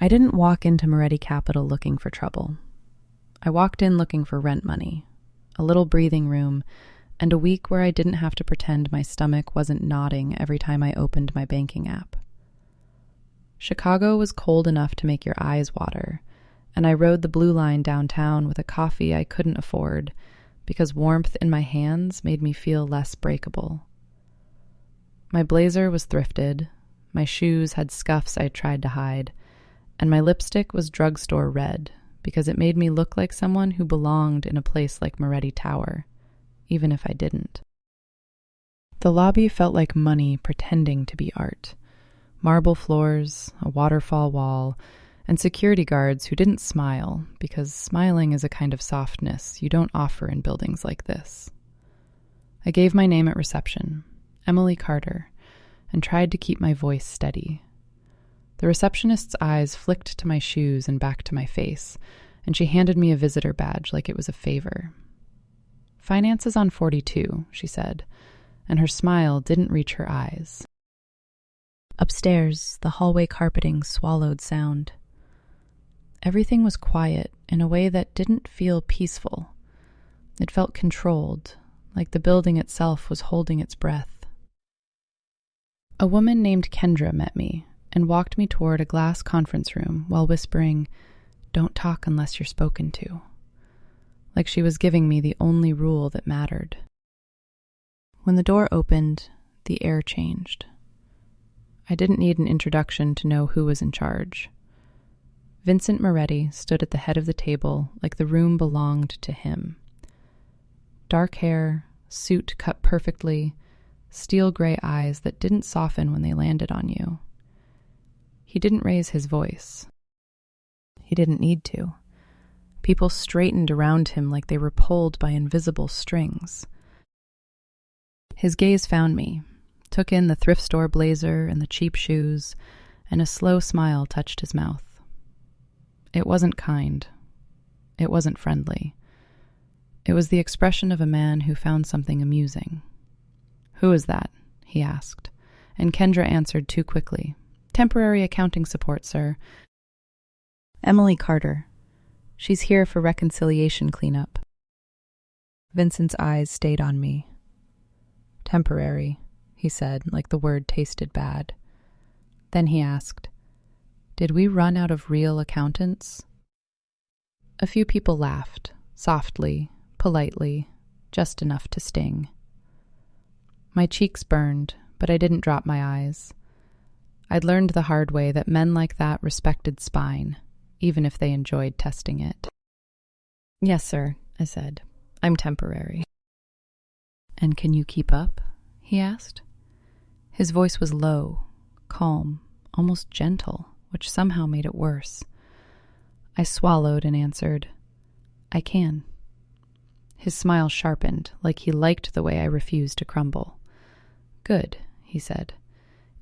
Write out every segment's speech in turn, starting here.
I didn't walk into Moretti Capital looking for trouble. I walked in looking for rent money, a little breathing room, and a week where I didn't have to pretend my stomach wasn't nodding every time I opened my banking app. Chicago was cold enough to make your eyes water, and I rode the Blue Line downtown with a coffee I couldn't afford because warmth in my hands made me feel less breakable. My blazer was thrifted, my shoes had scuffs I tried to hide, and my lipstick was drugstore red because it made me look like someone who belonged in a place like Moretti Tower, even if I didn't. The lobby felt like money pretending to be art. Marble floors, a waterfall wall, and security guards who didn't smile because smiling is a kind of softness you don't offer in buildings like this. I gave my name at reception, Emily Carter, and tried to keep my voice steady. The receptionist's eyes flicked to my shoes and back to my face, and she handed me a visitor badge like it was a favor. "Finance is on 42, she said, and her smile didn't reach her eyes. Upstairs, the hallway carpeting swallowed sound. Everything was quiet in a way that didn't feel peaceful. It felt controlled, like the building itself was holding its breath. A woman named Kendra met me and walked me toward a glass conference room while whispering, "Don't talk unless you're spoken to," like she was giving me the only rule that mattered. When the door opened, the air changed. I didn't need an introduction to know who was in charge. Vincent Moretti stood at the head of the table like the room belonged to him. Dark hair, suit cut perfectly, steel gray eyes that didn't soften when they landed on you. He didn't raise his voice. He didn't need to. People straightened around him like they were pulled by invisible strings. His gaze found me, took in the thrift store blazer and the cheap shoes, and a slow smile touched his mouth. It wasn't kind. It wasn't friendly. It was the expression of a man who found something amusing. "Who is that?" he asked, and Kendra answered too quickly. "Temporary accounting support, sir. Emily Carter. She's here for reconciliation cleanup." Vincent's eyes stayed on me. "Temporary," he said, like the word tasted bad. Then he asked, "Did we run out of real accountants?" A few people laughed, softly, politely, just enough to sting. My cheeks burned, but I didn't drop my eyes. I'd learned the hard way that men like that respected spine, even if they enjoyed testing it. "Yes, sir," I said. "I'm temporary." "And can you keep up?" he asked. His voice was low, calm, almost gentle, which somehow made it worse. I swallowed and answered, "I can." His smile sharpened, like he liked the way I refused to crumble. "Good," he said.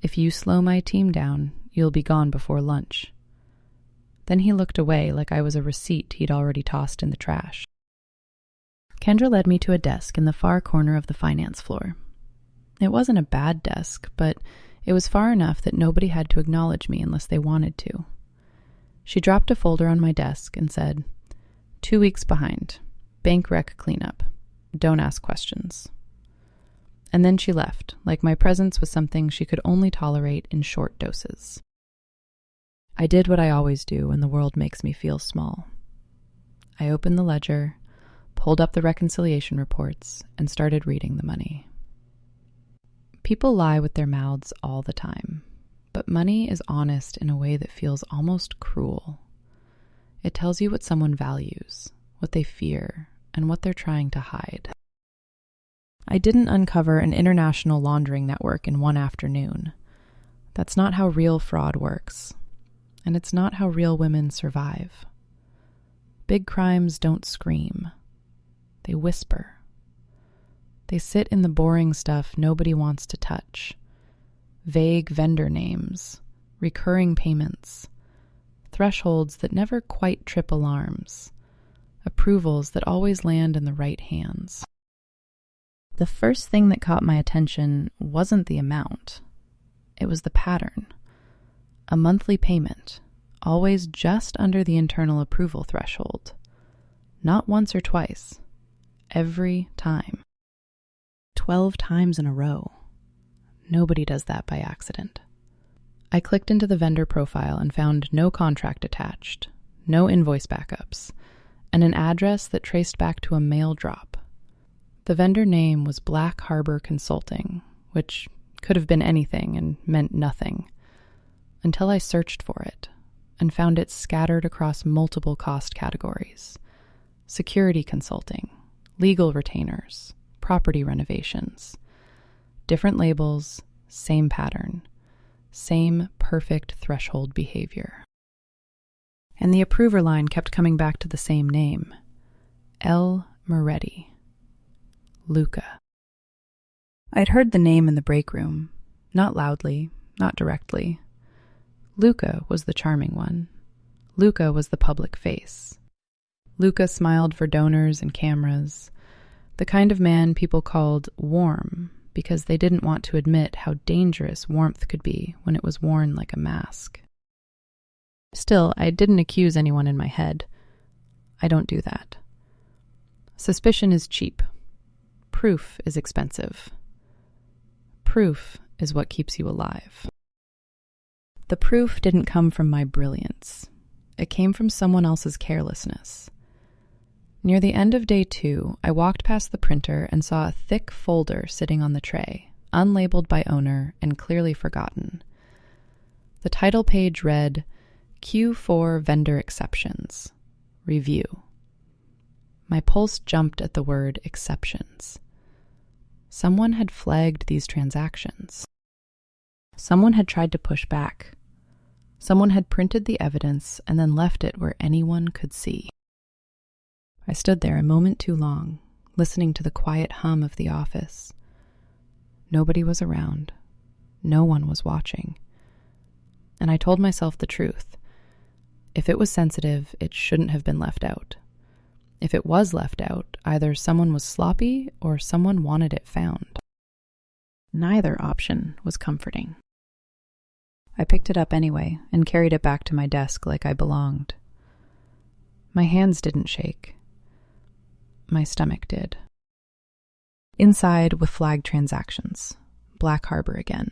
"If you slow my team down, you'll be gone before lunch." Then he looked away like I was a receipt he'd already tossed in the trash. Kendra led me to a desk in the far corner of the finance floor. It wasn't a bad desk, but it was far enough that nobody had to acknowledge me unless they wanted to. She dropped a folder on my desk and said, 2 weeks behind. Bank rec cleanup. Don't ask questions." And then she left, like my presence was something she could only tolerate in short doses. I did what I always do when the world makes me feel small. I opened the ledger, pulled up the reconciliation reports, and started reading the money. People lie with their mouths all the time, but money is honest in a way that feels almost cruel. It tells you what someone values, what they fear, and what they're trying to hide. I didn't uncover an international laundering network in one afternoon. That's not how real fraud works, and it's not how real women survive. Big crimes don't scream. They whisper. They sit in the boring stuff nobody wants to touch. Vague vendor names, recurring payments, thresholds that never quite trip alarms, approvals that always land in the right hands. The first thing that caught my attention wasn't the amount. It was the pattern. A monthly payment, always just under the internal approval threshold. Not once or twice. Every time. 12 times in a row. Nobody does that by accident. I clicked into the vendor profile and found no contract attached, no invoice backups, and an address that traced back to a mail drop. The vendor name was Black Harbor Consulting, which could have been anything and meant nothing, until I searched for it and found it scattered across multiple cost categories: security consulting, legal retainers, property renovations. Different labels, same pattern, same perfect threshold behavior. And the approver line kept coming back to the same name: L. Moretti. Luca. I'd heard the name in the break room, not loudly, not directly. Luca was the charming one. Luca was the public face. Luca smiled for donors and cameras, the kind of man people called warm because they didn't want to admit how dangerous warmth could be when it was worn like a mask. Still, I didn't accuse anyone in my head. I don't do that. Suspicion is cheap. Proof is expensive. Proof is what keeps you alive. The proof didn't come from my brilliance. It came from someone else's carelessness. Near the end of day 2, I walked past the printer and saw a thick folder sitting on the tray, unlabeled by owner and clearly forgotten. The title page read, Q4 Vendor Exceptions. Review. My pulse jumped at the word exceptions. Someone had flagged these transactions. Someone had tried to push back. Someone had printed the evidence and then left it where anyone could see. I stood there a moment too long, listening to the quiet hum of the office. Nobody was around. No one was watching. And I told myself the truth. If it was sensitive, it shouldn't have been left out. If it was left out, either someone was sloppy or someone wanted it found. Neither option was comforting. I picked it up anyway and carried it back to my desk like I belonged. My hands didn't shake. My stomach did. Inside were flagged transactions, Black Harbor again.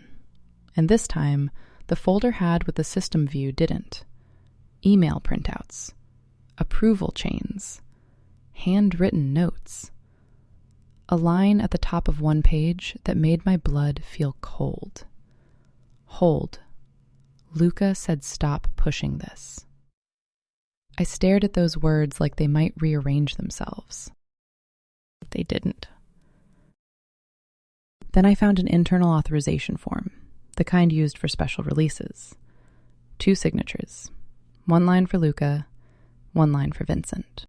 And this time, the folder had what the system view didn't. Email printouts, approval chains, handwritten notes. A line at the top of one page that made my blood feel cold. Hold. Luca said stop pushing this. I stared at those words like they might rearrange themselves. They didn't. Then I found an internal authorization form, the kind used for special releases. 2 signatures. 1 line for Luca, 1 line for Vincent.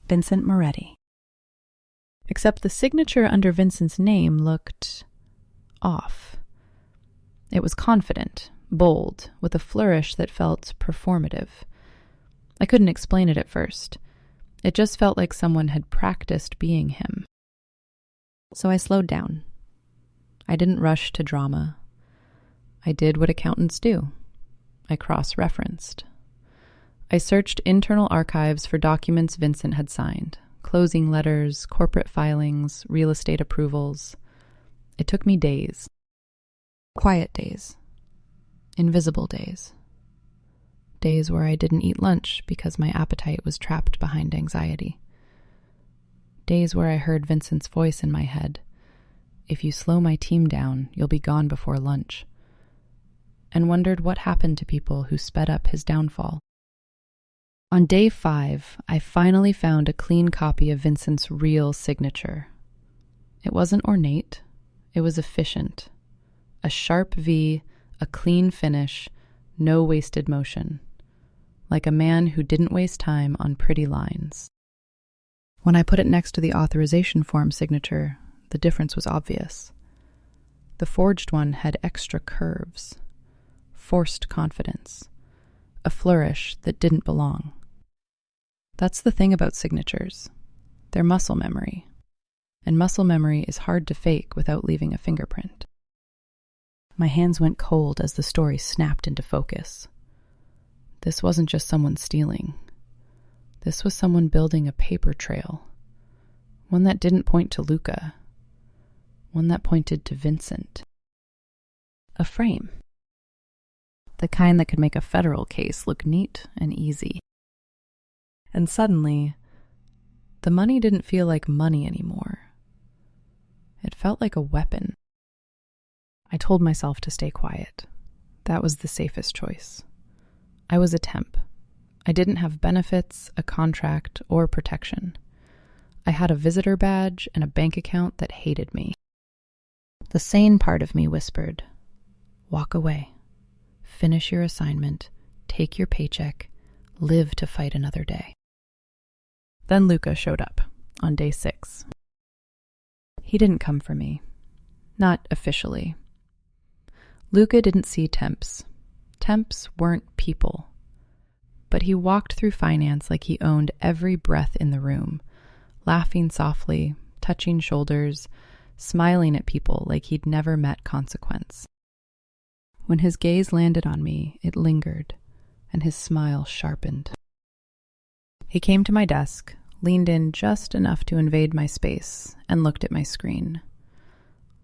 Vincent Moretti. Except the signature under Vincent's name looked off. It was confident, bold, with a flourish that felt performative. I couldn't explain it at first. It just felt like someone had practiced being him. So I slowed down. I didn't rush to drama. I did what accountants do. I cross-referenced. I searched internal archives for documents Vincent had signed, closing letters, corporate filings, real estate approvals. It took me days. Quiet days. Invisible days. Days where I didn't eat lunch because my appetite was trapped behind anxiety. Days where I heard Vincent's voice in my head. If you slow my team down, you'll be gone before lunch. And wondered what happened to people who sped up his downfall. On day 5, I finally found a clean copy of Vincent's real signature. It wasn't ornate. It was efficient. A sharp V, a clean finish, no wasted motion. Like a man who didn't waste time on pretty lines. When I put it next to the authorization form signature, the difference was obvious. The forged one had extra curves, forced confidence, a flourish that didn't belong. That's the thing about signatures. They're muscle memory, and muscle memory is hard to fake without leaving a fingerprint. My hands went cold as the story snapped into focus. this wasn't just someone stealing. This was someone building a paper trail. One that didn't point to Luca. One that pointed to Vincent. A frame. The kind that could make a federal case look neat and easy. And suddenly, the money didn't feel like money anymore. It felt like a weapon. I told myself to stay quiet. That was the safest choice. I was a temp. I didn't have benefits, a contract, or protection. I had a visitor badge and a bank account that hated me. The sane part of me whispered, "Walk away. Finish your assignment. Take your paycheck. Live to fight another day." Then Luca showed up on day 6. He didn't come for me. Not officially. Luca didn't see temps. Temps weren't people. But he walked through finance like he owned every breath in the room, laughing softly, touching shoulders, smiling at people like he'd never met consequence. When his gaze landed on me, it lingered, and his smile sharpened. He came to my desk, leaned in just enough to invade my space, and looked at my screen.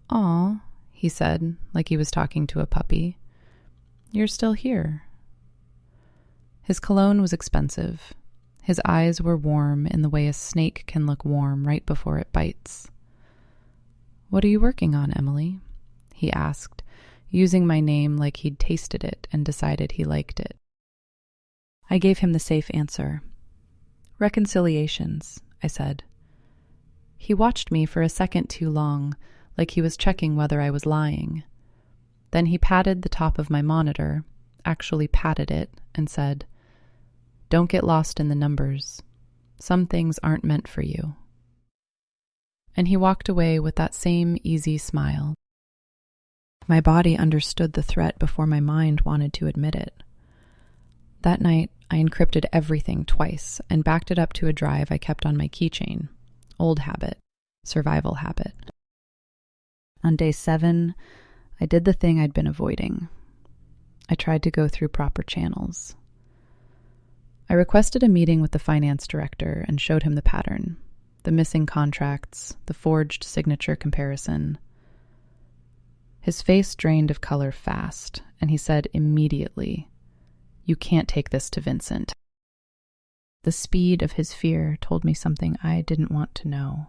"Aw," he said, like he was talking to a puppy. "You're still here." His cologne was expensive. His eyes were warm in the way a snake can look warm right before it bites. "What are you working on, Emily?" he asked, using my name like he'd tasted it and decided he liked it. I gave him the safe answer. "Reconciliations," I said. He watched me for a second too long, like he was checking whether I was lying. Then he patted the top of my monitor, actually patted it, and said, "Don't get lost in the numbers. Some things aren't meant for you." And he walked away with that same easy smile. My body understood the threat before my mind wanted to admit it. That night, I encrypted everything twice and backed it up to a drive I kept on my keychain. Old habit, survival habit. On day 7, I did the thing I'd been avoiding. I tried to go through proper channels. I requested a meeting with the finance director and showed him the pattern, the missing contracts, the forged signature comparison. His face drained of color fast, and he said immediately, "You can't take this to Vincent." The speed of his fear told me something I didn't want to know.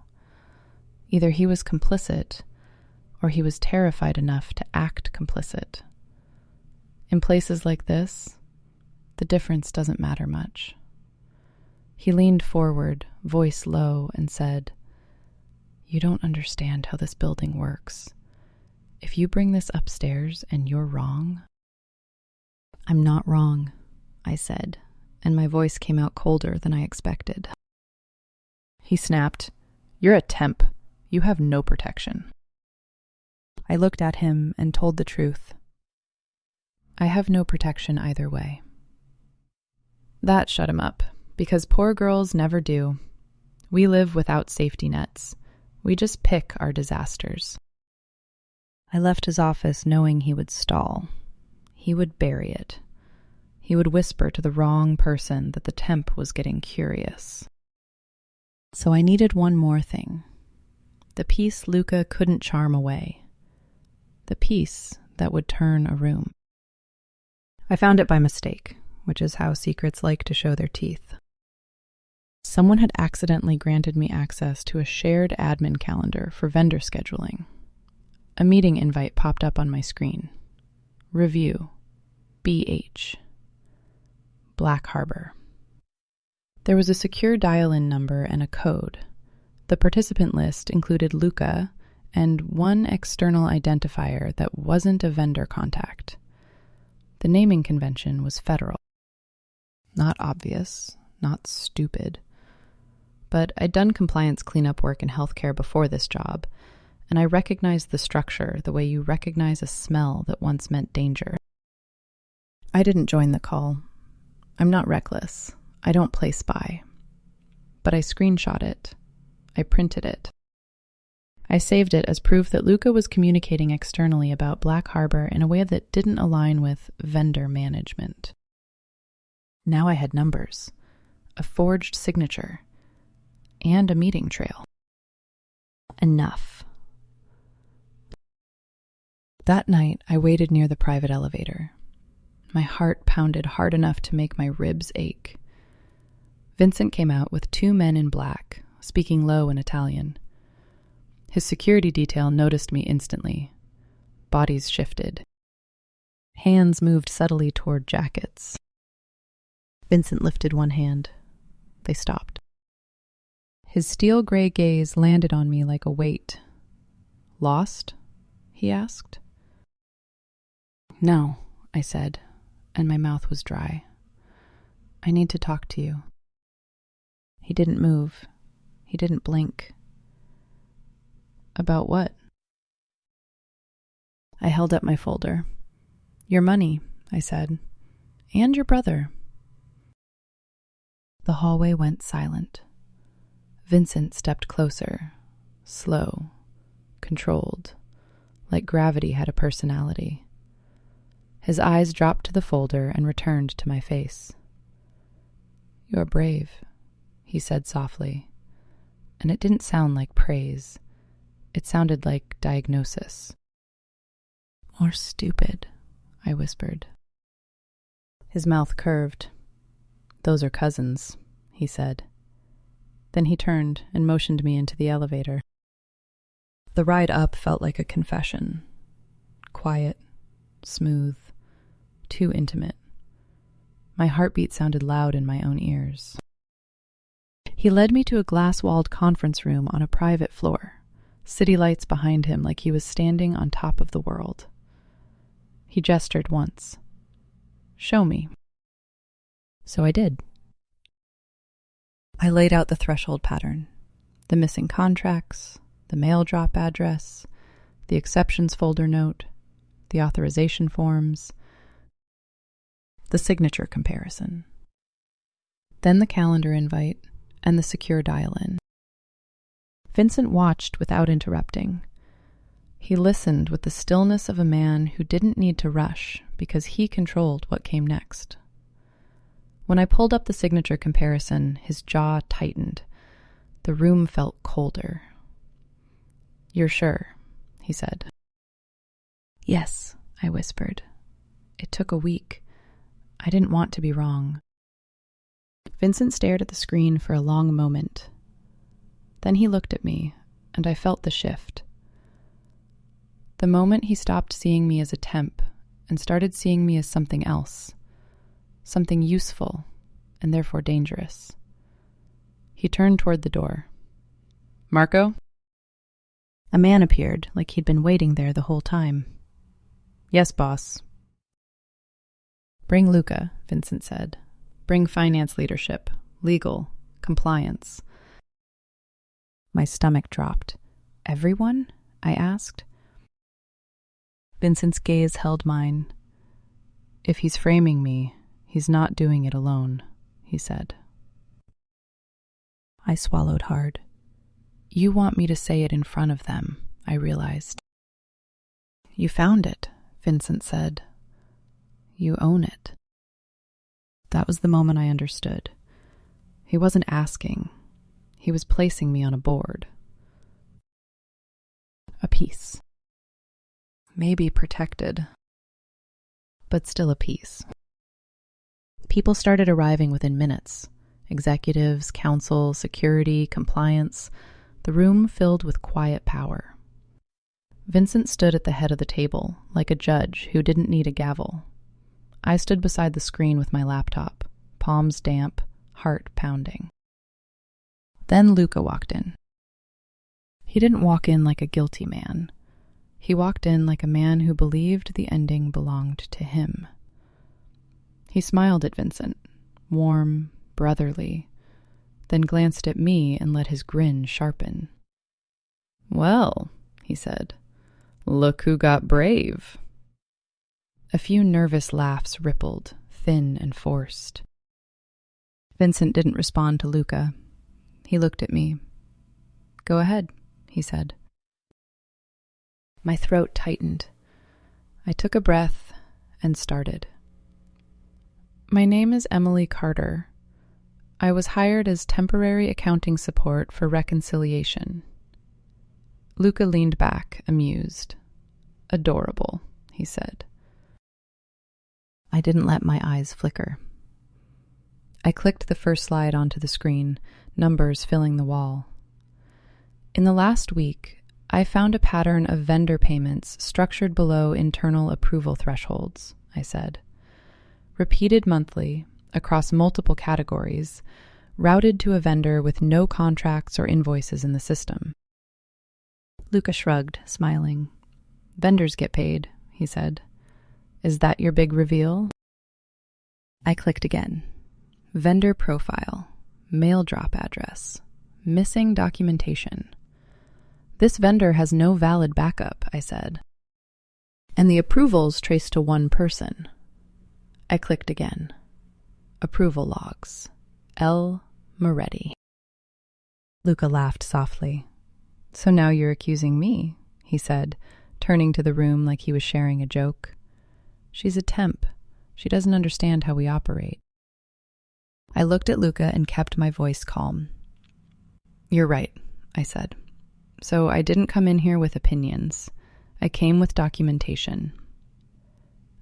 Either he was complicit, or he was terrified enough to act complicit. In places like this, the difference doesn't matter much. He leaned forward, voice low, and said, "You don't understand how this building works. If you bring this upstairs and you're wrong..." "I'm not wrong," I said, and my voice came out colder than I expected. He snapped, "You're a temp. You have no protection." I looked at him and told the truth. I have no protection either way. That shut him up, because poor girls never do. We live without safety nets. We just pick our disasters. I left his office knowing he would stall. He would bury it. He would whisper to the wrong person that the temp was getting curious. So I needed one more thing. The piece Luca couldn't charm away. The piece that would turn a room. I found it by mistake, which is how secrets like to show their teeth. Someone had accidentally granted me access to a shared admin calendar for vendor scheduling. A meeting invite popped up on my screen. Review. BH. Black Harbor. There was a secure dial-in number and a code. The participant list included Luca and one external identifier that wasn't a vendor contact. The naming convention was federal. Not obvious, not stupid. But I'd done compliance cleanup work in healthcare before this job, and I recognized the structure the way you recognize a smell that once meant danger. I didn't join the call. I'm not reckless. I don't play spy. But I screenshot it. I printed it. I saved it as proof that Luca was communicating externally about Black Harbor in a way that didn't align with vendor management. Now I had numbers, a forged signature, and a meeting trail. Enough. That night, I waited near the private elevator. My heart pounded hard enough to make my ribs ache. Vincent came out with 2 men in black, speaking low in Italian. His security detail noticed me instantly. Bodies shifted. Hands moved subtly toward jackets. Vincent lifted one hand. They stopped. His steel-gray gaze landed on me like a weight. "Lost?" he asked. "No," I said, and my mouth was dry. "I need to talk to you." He didn't move. He didn't blink. "About what?" I held up my folder. "Your money," I said, "and your brother." The hallway went silent. Vincent stepped closer, slow, controlled, like gravity had a personality. His eyes dropped to the folder and returned to my face. "You're brave," he said softly, and it didn't sound like praise. It sounded like diagnosis. "Or stupid," I whispered. His mouth curved. "Those are cousins," he said. Then he turned and motioned me into the elevator. The ride up felt like a confession. Quiet, smooth, too intimate. My heartbeat sounded loud in my own ears. He led me to a glass-walled conference room on a private floor, city lights behind him like he was standing on top of the world. He gestured once. "Show me." So I did. I laid out the threshold pattern, the missing contracts, the mail drop address, the exceptions folder note, the authorization forms, the signature comparison. Then the calendar invite and the secure dial-in. Vincent watched without interrupting. He listened with the stillness of a man who didn't need to rush because he controlled what came next. When I pulled up the signature comparison, his jaw tightened. The room felt colder. "You're sure?" he said. "Yes," I whispered. It took a week. I didn't want to be wrong. Vincent stared at the screen for a long moment. Then he looked at me, and I felt the shift. The moment he stopped seeing me as a temp and started seeing me as something else. Something useful, and therefore dangerous. He turned toward the door. "Marco?" A man appeared, like he'd been waiting there the whole time. "Yes, boss." "Bring Luca," Vincent said. "Bring finance leadership, legal, compliance." My stomach dropped. "Everyone?" I asked. Vincent's gaze held mine. "If he's framing me, he's not doing it alone," he said. I swallowed hard. "You want me to say it in front of them," I realized. "You found it," Vincent said. "You own it." That was the moment I understood. He wasn't asking. He was placing me on a board. A piece. Maybe protected, but still a piece. People started arriving within minutes. Executives, counsel, security, compliance. The room filled with quiet power. Vincent stood at the head of the table, like a judge who didn't need a gavel. I stood beside the screen with my laptop, palms damp, heart pounding. Then Luca walked in. He didn't walk in like a guilty man. He walked in like a man who believed the ending belonged to him. He smiled at Vincent, warm, brotherly, then glanced at me and let his grin sharpen. "Well," he said, "look who got brave." A few nervous laughs rippled, thin and forced. Vincent didn't respond to Luca. He looked at me. "Go ahead," he said. My throat tightened. I took a breath and started. My name is Emily Carter. I was hired as temporary accounting support for reconciliation. Luca leaned back, amused. Adorable, he said. I didn't let my eyes flicker. I clicked the first slide onto the screen, numbers filling the wall. In the last week, I found a pattern of vendor payments structured below internal approval thresholds, I said. Repeated monthly, across multiple categories, routed to a vendor with no contracts or invoices in the system. Luca shrugged, smiling. Vendors get paid, he said. Is that your big reveal? I clicked again. Vendor profile, mail drop address, missing documentation. This vendor has no valid backup, I said. And the approvals trace to one person. I clicked again. Approval logs. L. Moretti. Luca laughed softly. So now you're accusing me, he said, turning to the room like he was sharing a joke. She's a temp. She doesn't understand how we operate. I looked at Luca and kept my voice calm. You're right, I said. So I didn't come in here with opinions. I came with documentation.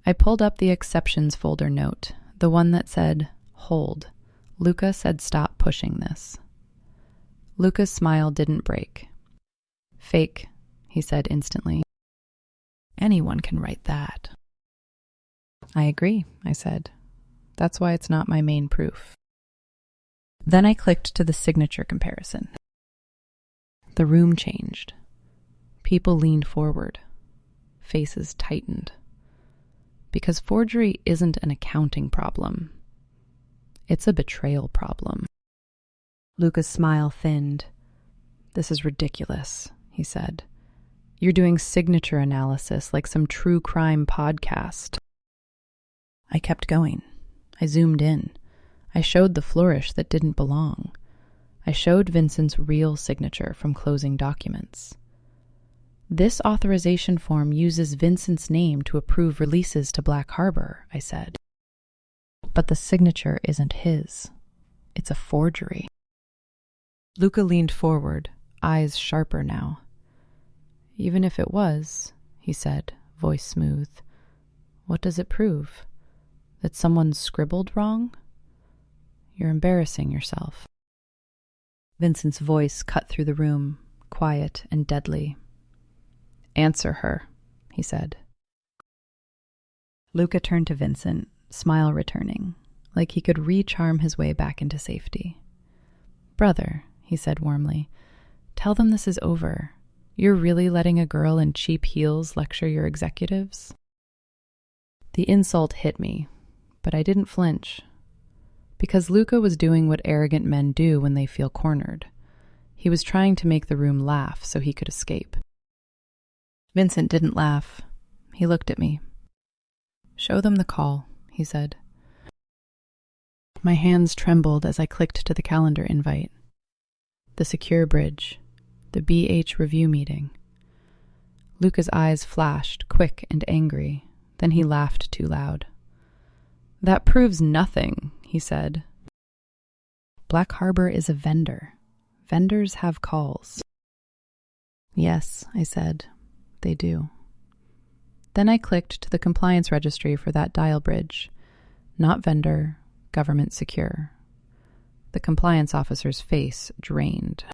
I pulled up the exceptions folder note, the one that said, hold. Luca said stop pushing this. Luca's smile didn't break. Fake, he said instantly. Anyone can write that. I agree, I said. That's why it's not my main proof. Then I clicked to the signature comparison. The room changed. People leaned forward. Faces tightened. Because forgery isn't an accounting problem. It's a betrayal problem. Luca's smile thinned. This is ridiculous, he said. You're doing signature analysis like some true crime podcast. I kept going. I zoomed in. I showed the flourish that didn't belong. I showed Vincent's real signature from closing documents. This authorization form uses Vincent's name to approve releases to Black Harbor, I said. But the signature isn't his. It's a forgery. Luca leaned forward, eyes sharper now. Even if it was, he said, voice smooth, what does it prove? That someone scribbled wrong? You're embarrassing yourself. Vincent's voice cut through the room, quiet and deadly. Answer her, he said. Luca turned to Vincent, smile returning, like he could re-charm his way back into safety. Brother, he said warmly, tell them this is over. You're really letting a girl in cheap heels lecture your executives? The insult hit me, but I didn't flinch. Because Luca was doing what arrogant men do when they feel cornered. He was trying to make the room laugh so he could escape. Vincent didn't laugh. He looked at me. Show them the call, he said. My hands trembled as I clicked to the calendar invite. The secure bridge. The BH review meeting. Luca's eyes flashed, quick and angry. Then he laughed too loud. That proves nothing, he said. Black Harbor is a vendor. Vendors have calls. Yes, I said. They do. Then I clicked to the compliance registry for that dial bridge. Not vendor, government secure. The compliance officer's face drained.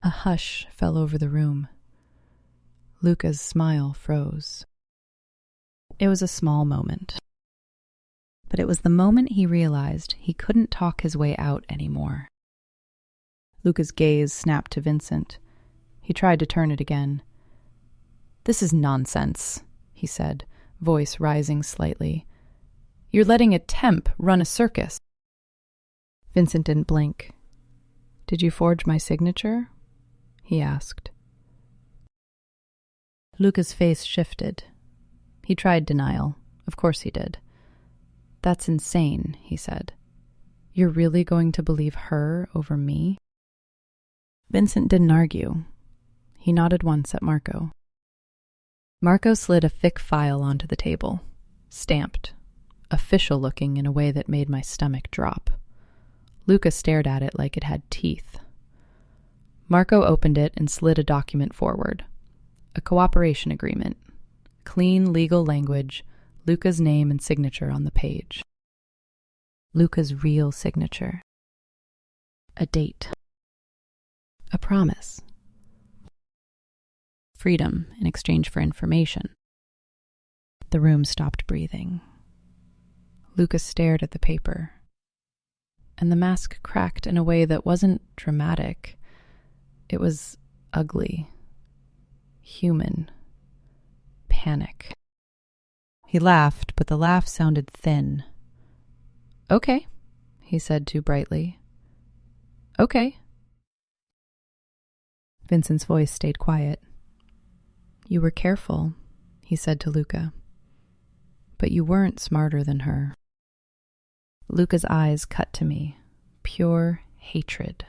A hush fell over the room. Luca's smile froze. It was a small moment. But it was the moment he realized he couldn't talk his way out anymore. Luca's gaze snapped to Vincent. He tried to turn it again. This is nonsense, he said, voice rising slightly. You're letting a temp run a circus. Vincent didn't blink. Did you forge my signature? He asked. Luca's face shifted. He tried denial. Of course he did. That's insane, he said. You're really going to believe her over me? Vincent didn't argue. He nodded once at Marco. Marco slid a thick file onto the table. Stamped. official looking in a way that made my stomach drop. Luca stared at it like it had teeth. Marco opened it and slid a document forward. A cooperation agreement. Clean legal language, Luca's name and signature on the page. Luca's real signature. A date. A promise. Freedom in exchange for information. The room stopped breathing. Luca stared at the paper, and the mask cracked in a way that wasn't dramatic. It was ugly, human, panic. He laughed, but the laugh sounded thin. "Okay," he said too brightly. "Okay." Vincent's voice stayed quiet. "You were careful," he said to Luca. "But you weren't smarter than her." Luca's eyes cut to me, pure hatred,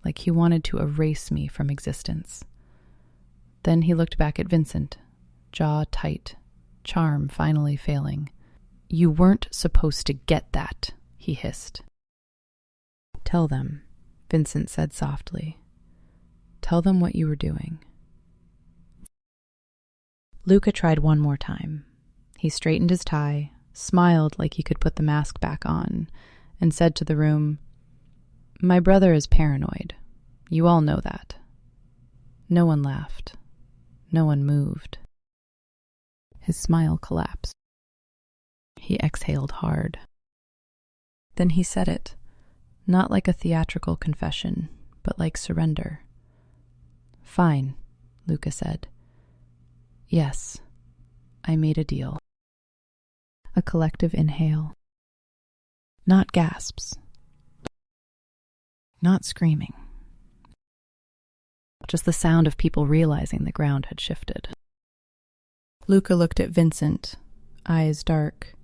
like he wanted to erase me from existence. Then he looked back at Vincent, jaw tight, charm finally failing. "You weren't supposed to get that," he hissed. "Tell them," Vincent said softly. "Tell them what you were doing." Luca tried one more time. He straightened his tie, smiled like he could put the mask back on, and said to the room, "My brother is paranoid. You all know that." No one laughed. No one moved. His smile collapsed. He exhaled hard. Then he said it, not like a theatrical confession, but like surrender. "Fine," Luca said. "Yes, I made a deal." A collective inhale. Not gasps. Not screaming. Just the sound of people realizing the ground had shifted. Luca looked at Vincent, eyes dark.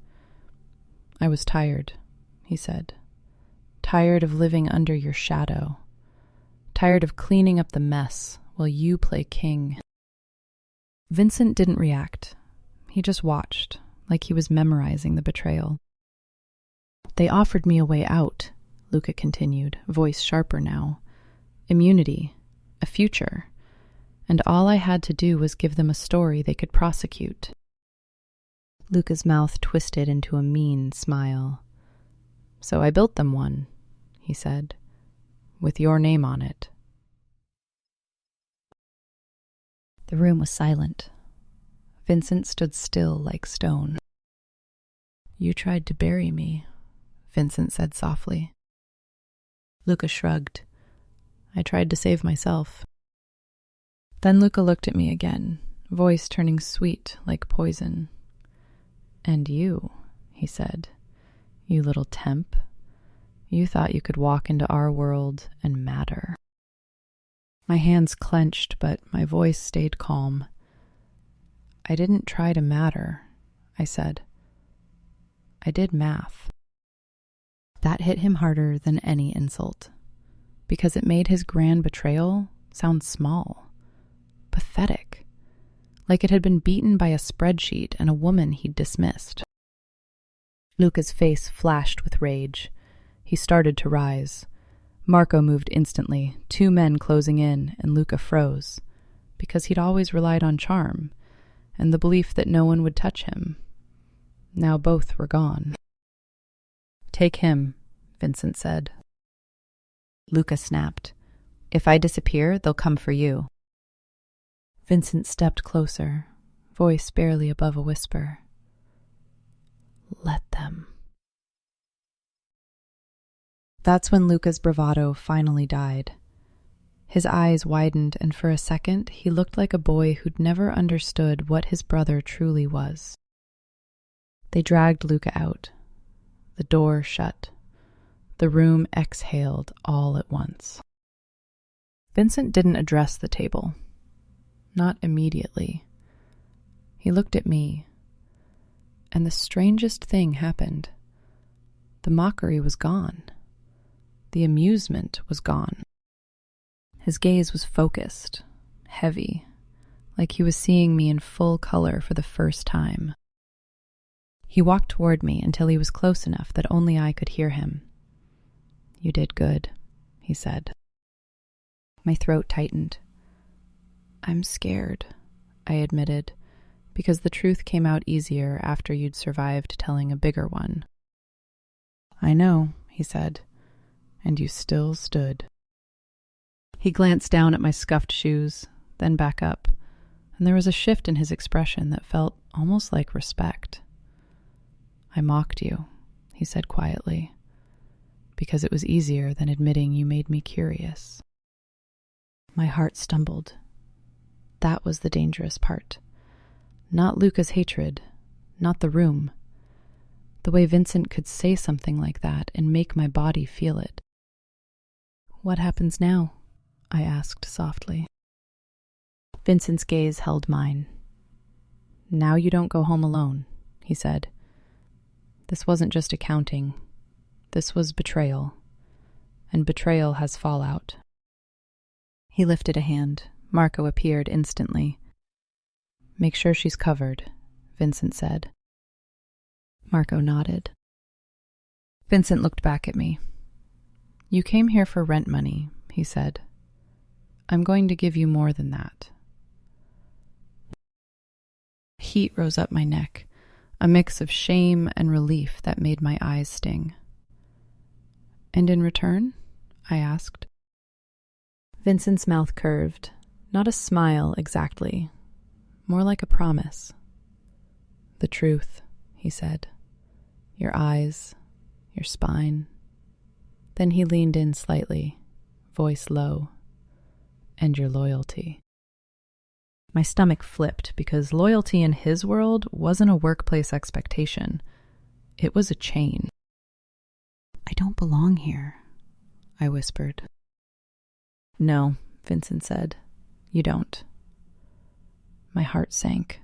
"I was tired," he said. "Tired of living under your shadow. Tired of cleaning up the mess while you play king." Vincent didn't react. He just watched, like he was memorizing the betrayal. "They offered me a way out," Luca continued, voice sharper now. "Immunity, a future. And all I had to do was give them a story they could prosecute." Luca's mouth twisted into a mean smile. "So I built them one," he said, "with your name on it." The room was silent. Vincent stood still like stone. "You tried to bury me," Vincent said softly. Luca shrugged. "I tried to save myself." Then Luca looked at me again, voice turning sweet like poison. "And you," he said, "you little temp, you thought you could walk into our world and matter." My hands clenched, but my voice stayed calm. "I didn't try to matter," I said. "I did math." That hit him harder than any insult, because it made his grand betrayal sound small, pathetic, like it had been beaten by a spreadsheet and a woman he'd dismissed. Luca's face flashed with rage. He started to rise. Marco moved instantly, 2 men closing in, and Luca froze, because he'd always relied on charm and the belief that no one would touch him. Now both were gone. "Take him," Vincent said. Luca snapped. "If I disappear, they'll come for you." Vincent stepped closer, voice barely above a whisper. "Let them." That's when Luca's bravado finally died. His eyes widened, and for a second he looked like a boy who'd never understood what his brother truly was. They dragged Luca out. The door shut. The room exhaled all at once. Vincent didn't address the table. Not immediately. He looked at me, and the strangest thing happened. The mockery was gone. The amusement was gone. His gaze was focused, heavy, like he was seeing me in full color for the first time. He walked toward me until he was close enough that only I could hear him. "You did good," he said. My throat tightened. "I'm scared," I admitted, because the truth came out easier after you'd survived telling a bigger one. "I know," he said, "and you still stood." He glanced down at my scuffed shoes, then back up, and there was a shift in his expression that felt almost like respect. "I mocked you," he said quietly, "because it was easier than admitting you made me curious." My heart stumbled. That was the dangerous part. Not Luca's hatred, not the room. The way Vincent could say something like that and make my body feel it. "What happens now?" I asked softly. Vincent's gaze held mine. "Now you don't go home alone," he said. "This wasn't just accounting. This was betrayal. And betrayal has fallout." He lifted a hand. Marco appeared instantly. "Make sure she's covered," Vincent said. Marco nodded. Vincent looked back at me. "You came here for rent money," he said. "I'm going to give you more than that." Heat rose up my neck, a mix of shame and relief that made my eyes sting. "And in return?" I asked. Vincent's mouth curved, not a smile exactly, more like a promise. "The truth," he said. "Your eyes, your spine." Then he leaned in slightly, voice low. "And your loyalty." My stomach flipped because loyalty in his world wasn't a workplace expectation. It was a chain. "I don't belong here," I whispered. "No," Vincent said. "You don't." My heart sank,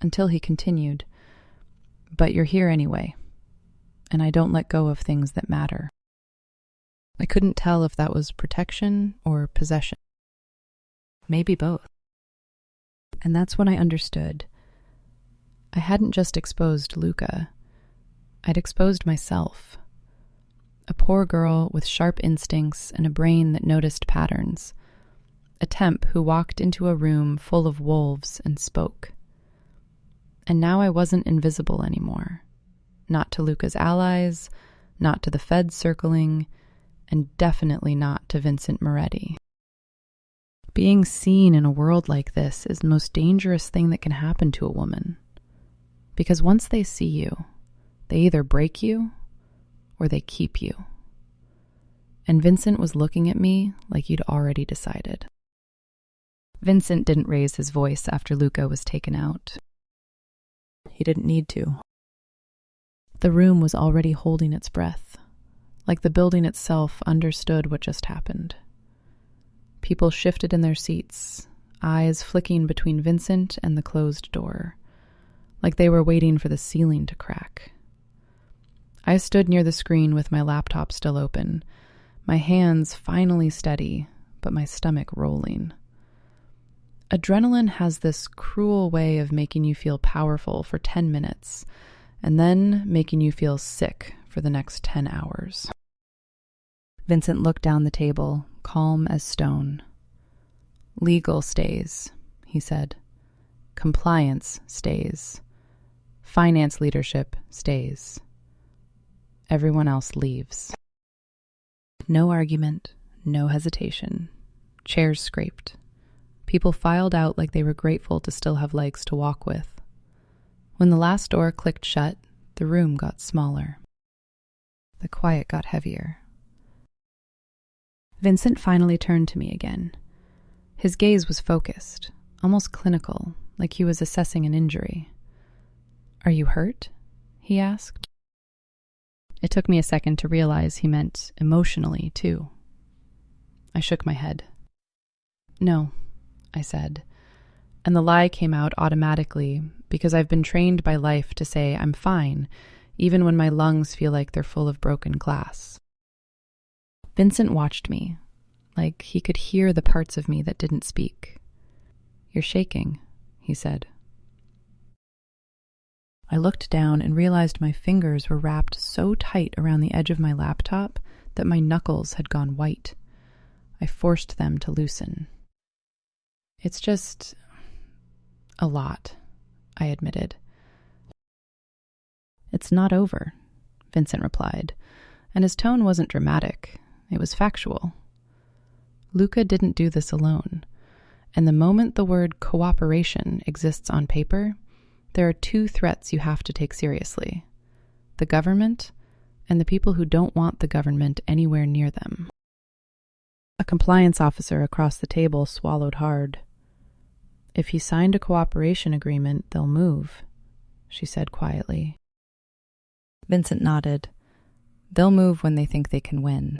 until he continued. "But you're here anyway, and I don't let go of things that matter." I couldn't tell if that was protection or possession. Maybe both. And that's when I understood. I hadn't just exposed Luca. I'd exposed myself. A poor girl with sharp instincts and a brain that noticed patterns. A temp who walked into a room full of wolves and spoke. And now I wasn't invisible anymore. Not to Luca's allies, not to the feds circling, and definitely not to Vincent Moretti. Being seen in a world like this is the most dangerous thing that can happen to a woman. Because once they see you, they either break you or they keep you. And Vincent was looking at me like you'd already decided. Vincent didn't raise his voice after Luca was taken out. He didn't need to. The room was already holding its breath, like the building itself understood what just happened. People shifted in their seats, eyes flicking between Vincent and the closed door, like they were waiting for the ceiling to crack. I stood near the screen with my laptop still open, my hands finally steady, but my stomach rolling. Adrenaline has this cruel way of making you feel powerful for 10 minutes, and then making you feel sick for the next 10 hours. Vincent looked down the table, calm as stone. "Legal stays," he said. "Compliance stays. Finance leadership stays. Everyone else leaves." No argument, no hesitation. Chairs scraped. People filed out like they were grateful to still have legs to walk with. When the last door clicked shut, the room got smaller. The quiet got heavier. Vincent finally turned to me again. His gaze was focused, almost clinical, like he was assessing an injury. "Are you hurt?" he asked. It took me a second to realize he meant emotionally, too. I shook my head. "No," I said, and the lie came out automatically because I've been trained by life to say I'm fine, even when my lungs feel like they're full of broken glass. Vincent watched me, like he could hear the parts of me that didn't speak. "You're shaking," he said. I looked down and realized my fingers were wrapped so tight around the edge of my laptop that my knuckles had gone white. I forced them to loosen. It's just a lot, I admitted. It's not over, Vincent replied, and his tone wasn't dramatic. It was factual. Luca didn't do this alone, and the moment the word cooperation exists on paper, there are two threats you have to take seriously: the government and the people who don't want the government anywhere near them. A compliance officer across the table swallowed hard. If he signed a cooperation agreement, they'll move, she said quietly. Vincent nodded. They'll move when they think they can win.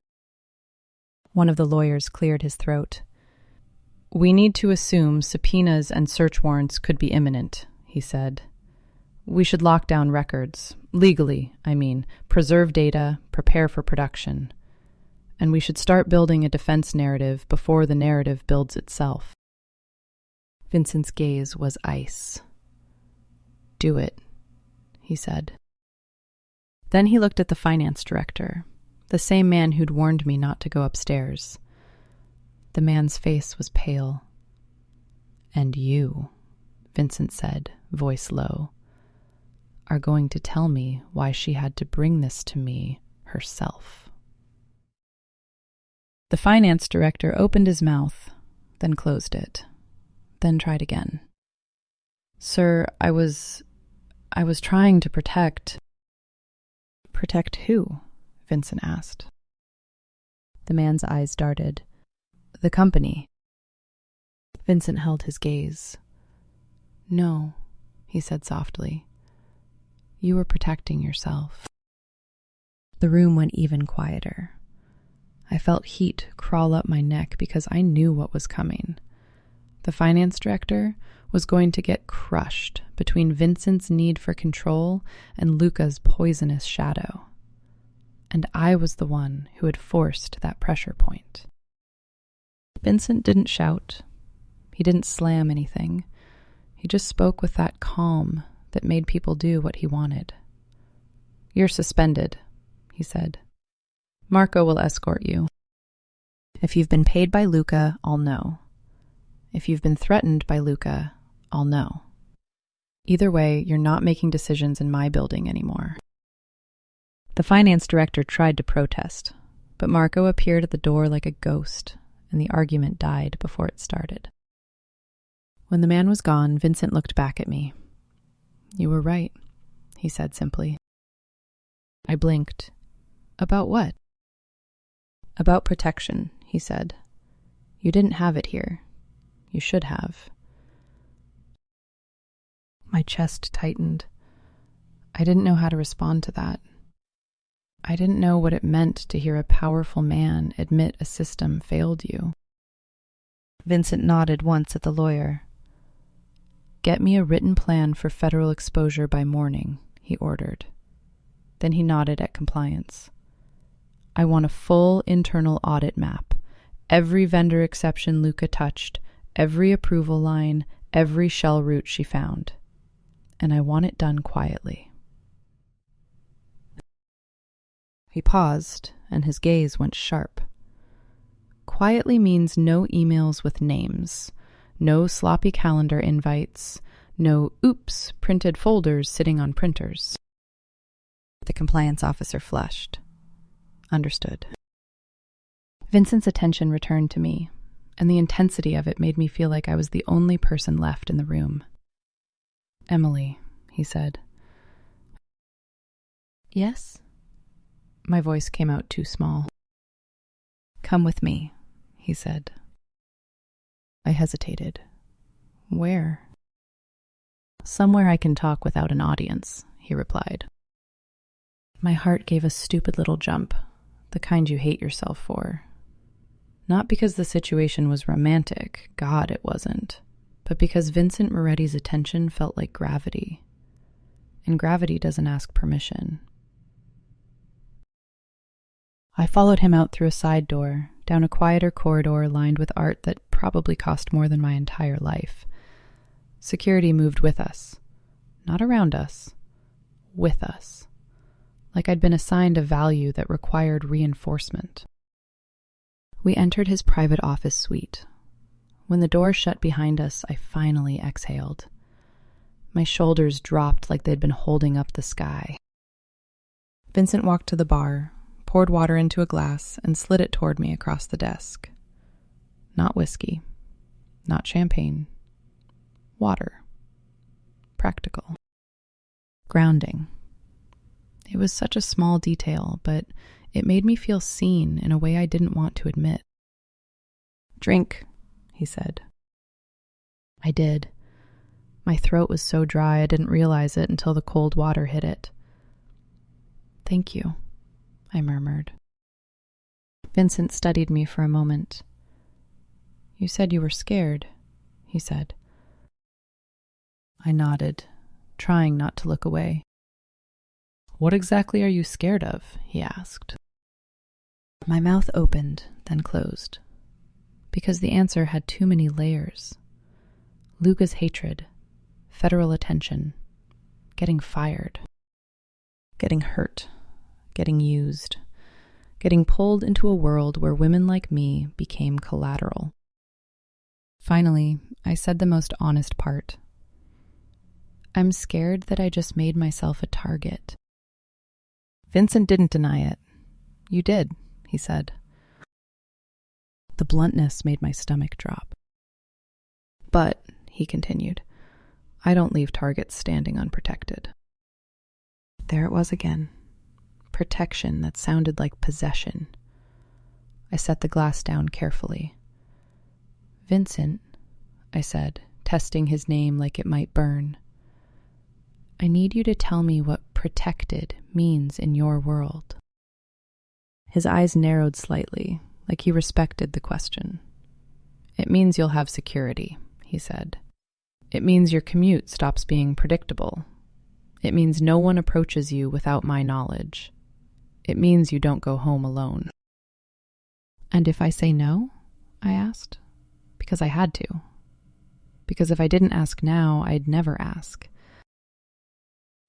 One of the lawyers cleared his throat. We need to assume subpoenas and search warrants could be imminent, he said. We should lock down records. Legally, I mean. Preserve data, prepare for production. And we should start building a defense narrative before the narrative builds itself. Vincent's gaze was ice. Do it, he said. Then he looked at the finance director, the same man who'd warned me not to go upstairs. The man's face was pale. And you, Vincent said, voice low, are going to tell me why she had to bring this to me herself. The finance director opened his mouth, then closed it, then tried again. Sir, I was trying to protect... Protect who? Vincent asked. The man's eyes darted. The company. Vincent held his gaze. No, he said softly. You were protecting yourself. The room went even quieter. I felt heat crawl up my neck because I knew what was coming. The finance director was going to get crushed between Vincent's need for control and Luca's poisonous shadow. And I was the one who had forced that pressure point. Vincent didn't shout. He didn't slam anything. He just spoke with that calm that made people do what he wanted. You're suspended, he said. Marco will escort you. If you've been paid by Luca, I'll know. If you've been threatened by Luca, I'll know. Either way, you're not making decisions in my building anymore. The finance director tried to protest, but Marco appeared at the door like a ghost, and the argument died before it started. When the man was gone, Vincent looked back at me. You were right, he said simply. I blinked. About what? About protection, he said. You didn't have it here. You should have. My chest tightened. I didn't know how to respond to that. I didn't know what it meant to hear a powerful man admit a system failed you. Vincent nodded once at the lawyer. Get me a written plan for federal exposure by morning, he ordered. Then he nodded at compliance. I want a full internal audit map. Every vendor exception Luca touched, every approval line, every shell route she found. And I want it done quietly. He paused, and his gaze went sharp. Quietly means no emails with names, no sloppy calendar invites, no oops printed folders sitting on printers. The compliance officer flushed. Understood. Vincent's attention returned to me, and the intensity of it made me feel like I was the only person left in the room. Emily, he said. Yes? My voice came out too small. Come with me, he said. I hesitated. Where? Somewhere I can talk without an audience, he replied. My heart gave a stupid little jump, the kind you hate yourself for. Not because the situation was romantic, God, it wasn't, but because Vincent Moretti's attention felt like gravity. And gravity doesn't ask permission. I followed him out through a side door, down a quieter corridor lined with art that probably cost more than my entire life. Security moved with us. Not around us, with us, like I'd been assigned a value that required reinforcement. We entered his private office suite. When the door shut behind us, I finally exhaled. My shoulders dropped like they'd been holding up the sky. Vincent walked to the bar, poured water into a glass, and slid it toward me across the desk. Not whiskey, not champagne. Water. Practical. Grounding. It was such a small detail, but it made me feel seen in a way I didn't want to admit. "Drink," he said. I did. My throat was so dry I didn't realize it until the cold water hit it. "Thank you," I murmured. Vincent studied me for a moment. "You said you were scared," he said. I nodded, trying not to look away. "What exactly are you scared of?" he asked. My mouth opened, then closed, because the answer had too many layers. Luca's hatred, federal attention, getting fired, getting hurt, getting used, getting pulled into a world where women like me became collateral. Finally, I said the most honest part. "I'm scared that I just made myself a target." Vincent didn't deny it. "You did," he said. The bluntness made my stomach drop. "But," he continued, "I don't leave targets standing unprotected." There it was again. Protection that sounded like possession. I set the glass down carefully. "Vincent," I said, testing his name like it might burn, "I need you to tell me what protected means in your world." His eyes narrowed slightly, like he respected the question. "It means you'll have security," he said. "It means your commute stops being predictable. It means no one approaches you without my knowledge. It means you don't go home alone." "And if I say no?" I asked, because I had to. Because if I didn't ask now, I'd never ask.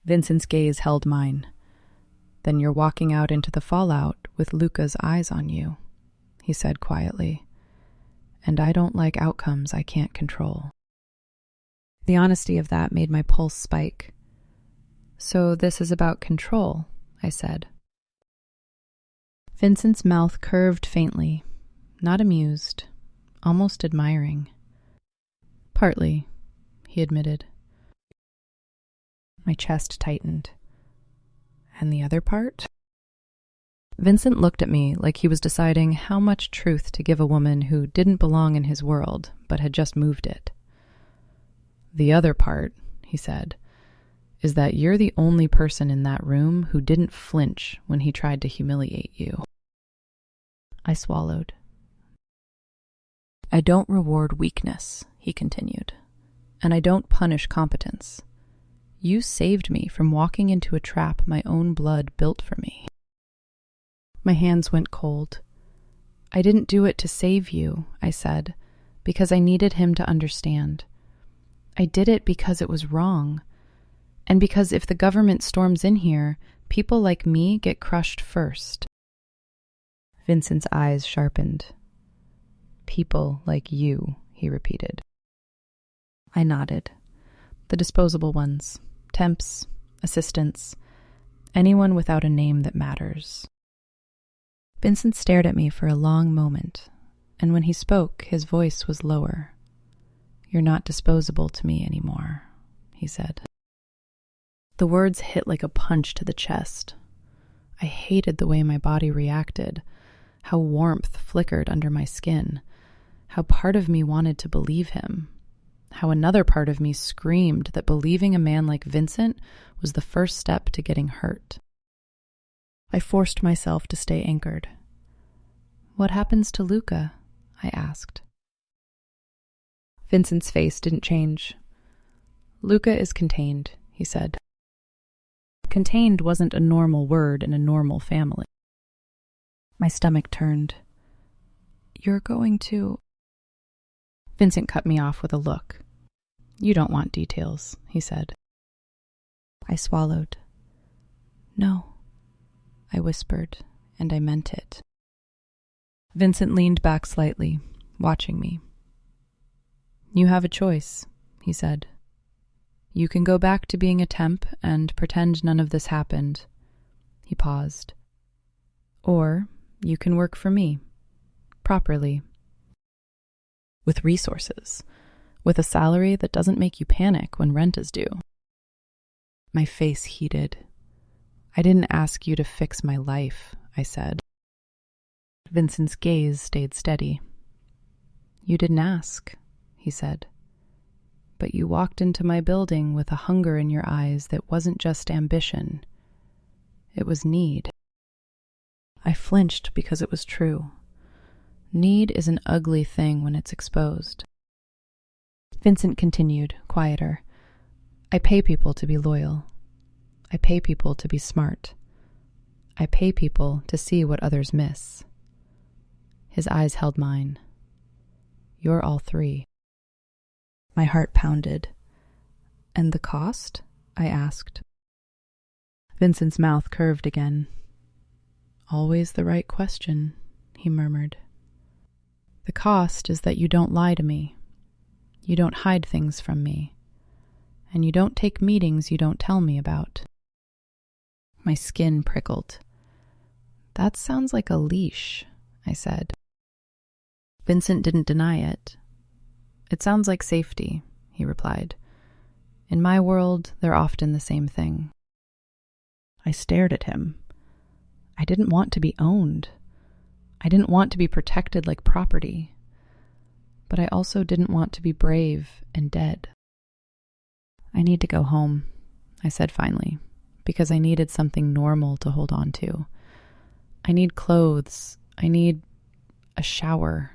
Vincent's gaze held mine. "Then you're walking out into the fallout with Luca's eyes on you," he said quietly. "And I don't like outcomes I can't control." The honesty of that made my pulse spike. "So this is about control," I said. Vincent's mouth curved faintly, not amused, almost admiring. "Partly," he admitted. My chest tightened. "And the other part?" Vincent looked at me like he was deciding how much truth to give a woman who didn't belong in his world, but had just moved it. "The other part," he said, "is that you're the only person in that room who didn't flinch when he tried to humiliate you." I swallowed. "I don't reward weakness," he continued, "and I don't punish competence. You saved me from walking into a trap my own blood built for me." My hands went cold. "I didn't do it to save you," I said, "because I needed him to understand. I did it because it was wrong, and because if the government storms in here, people like me get crushed first." Vincent's eyes sharpened. "People like you," he repeated. I nodded. "The disposable ones. Temps, assistants, anyone without a name that matters." Vincent stared at me for a long moment, and when he spoke, his voice was lower. "You're not disposable to me anymore," he said. The words hit like a punch to the chest. I hated the way my body reacted, how warmth flickered under my skin, how part of me wanted to believe him, how another part of me screamed that believing a man like Vincent was the first step to getting hurt. I forced myself to stay anchored. "What happens to Luca?" I asked. Vincent's face didn't change. "Luca is contained," he said. Contained wasn't a normal word in a normal family. My stomach turned. "You're going to..." Vincent cut me off with a look. "You don't want details," he said. I swallowed. No, I whispered, and I meant it. Vincent leaned back slightly, watching me. You have a choice, he said. You can go back to being a temp and pretend none of this happened. He paused. Or you can work for me, properly. With resources, with a salary that doesn't make you panic when rent is due. My face heated. I didn't ask you to fix my life, I said. Vincent's gaze stayed steady. You didn't ask, he said. But you walked into my building with a hunger in your eyes that wasn't just ambition. It was need. I flinched because it was true. Need is an ugly thing when it's exposed. Vincent continued, quieter. I pay people to be loyal. I pay people to be smart. I pay people to see what others miss. His eyes held mine. You're all three. My heart pounded. And the cost? I asked. Vincent's mouth curved again. Always the right question, he murmured. The cost is that you don't lie to me. You don't hide things from me. And you don't take meetings you don't tell me about. My skin prickled. That sounds like a leash, I said. Vincent didn't deny it. It sounds like safety, he replied. In my world, they're often the same thing. I stared at him. I didn't want to be owned. I didn't want to be protected like property. But I also didn't want to be brave and dead. I need to go home, I said finally, because I needed something normal to hold on to. I need clothes. I need a shower.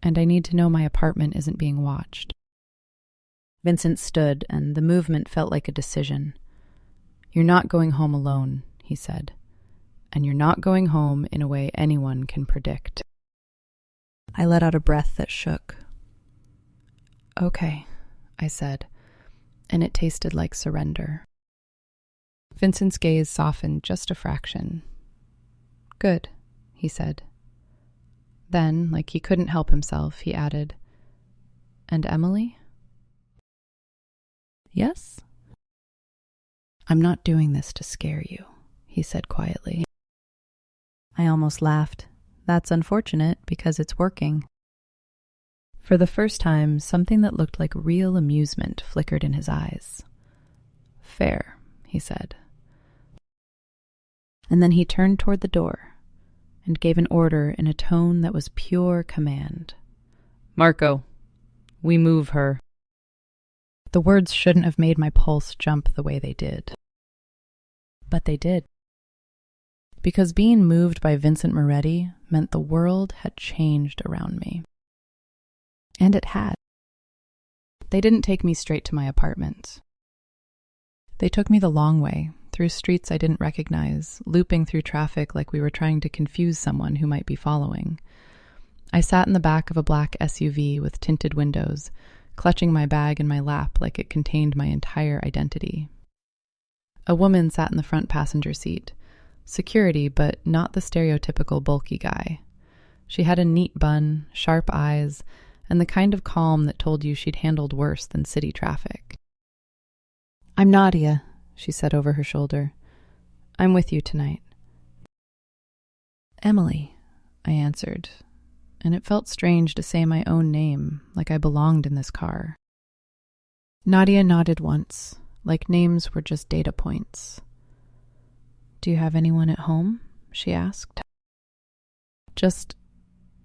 And I need to know my apartment isn't being watched. Vincent stood, and the movement felt like a decision. You're not going home alone, he said. And you're not going home in a way anyone can predict. I let out a breath that shook. Okay, I said, and it tasted like surrender. Vincent's gaze softened just a fraction. Good, he said. Then, like he couldn't help himself, he added, And Emily? Yes? I'm not doing this to scare you, he said quietly. I almost laughed. That's unfortunate because it's working. For the first time, something that looked like real amusement flickered in his eyes. Fair, he said. And then he turned toward the door and gave an order in a tone that was pure command. Marco, we move her. The words shouldn't have made my pulse jump the way they did. But they did. Because being moved by Vincent Moretti meant the world had changed around me. And it had. They didn't take me straight to my apartment. They took me the long way, through streets I didn't recognize, looping through traffic like we were trying to confuse someone who might be following. I sat in the back of a black SUV with tinted windows, clutching my bag in my lap like it contained my entire identity. A woman sat in the front passenger seat. Security, but not the stereotypical bulky guy. She had a neat bun, sharp eyes, and the kind of calm that told you she'd handled worse than city traffic. I'm Nadia, she said over her shoulder. I'm with you tonight. Emily, I answered, and it felt strange to say my own name, like I belonged in this car. Nadia nodded once, like names were just data points. Do you have anyone at home? She asked. Just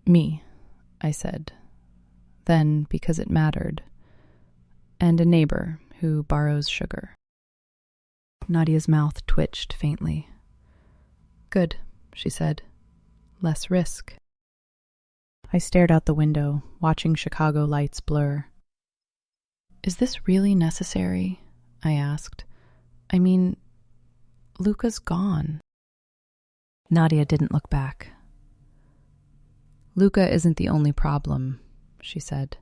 me, I said. Then, because it mattered, and a neighbor who borrows sugar. Nadia's mouth twitched faintly. Good, she said. Less risk. I stared out the window, watching Chicago lights blur. Is this really necessary? I asked. I mean, Luca's gone. Nadia didn't look back. Luca isn't the only problem, she said.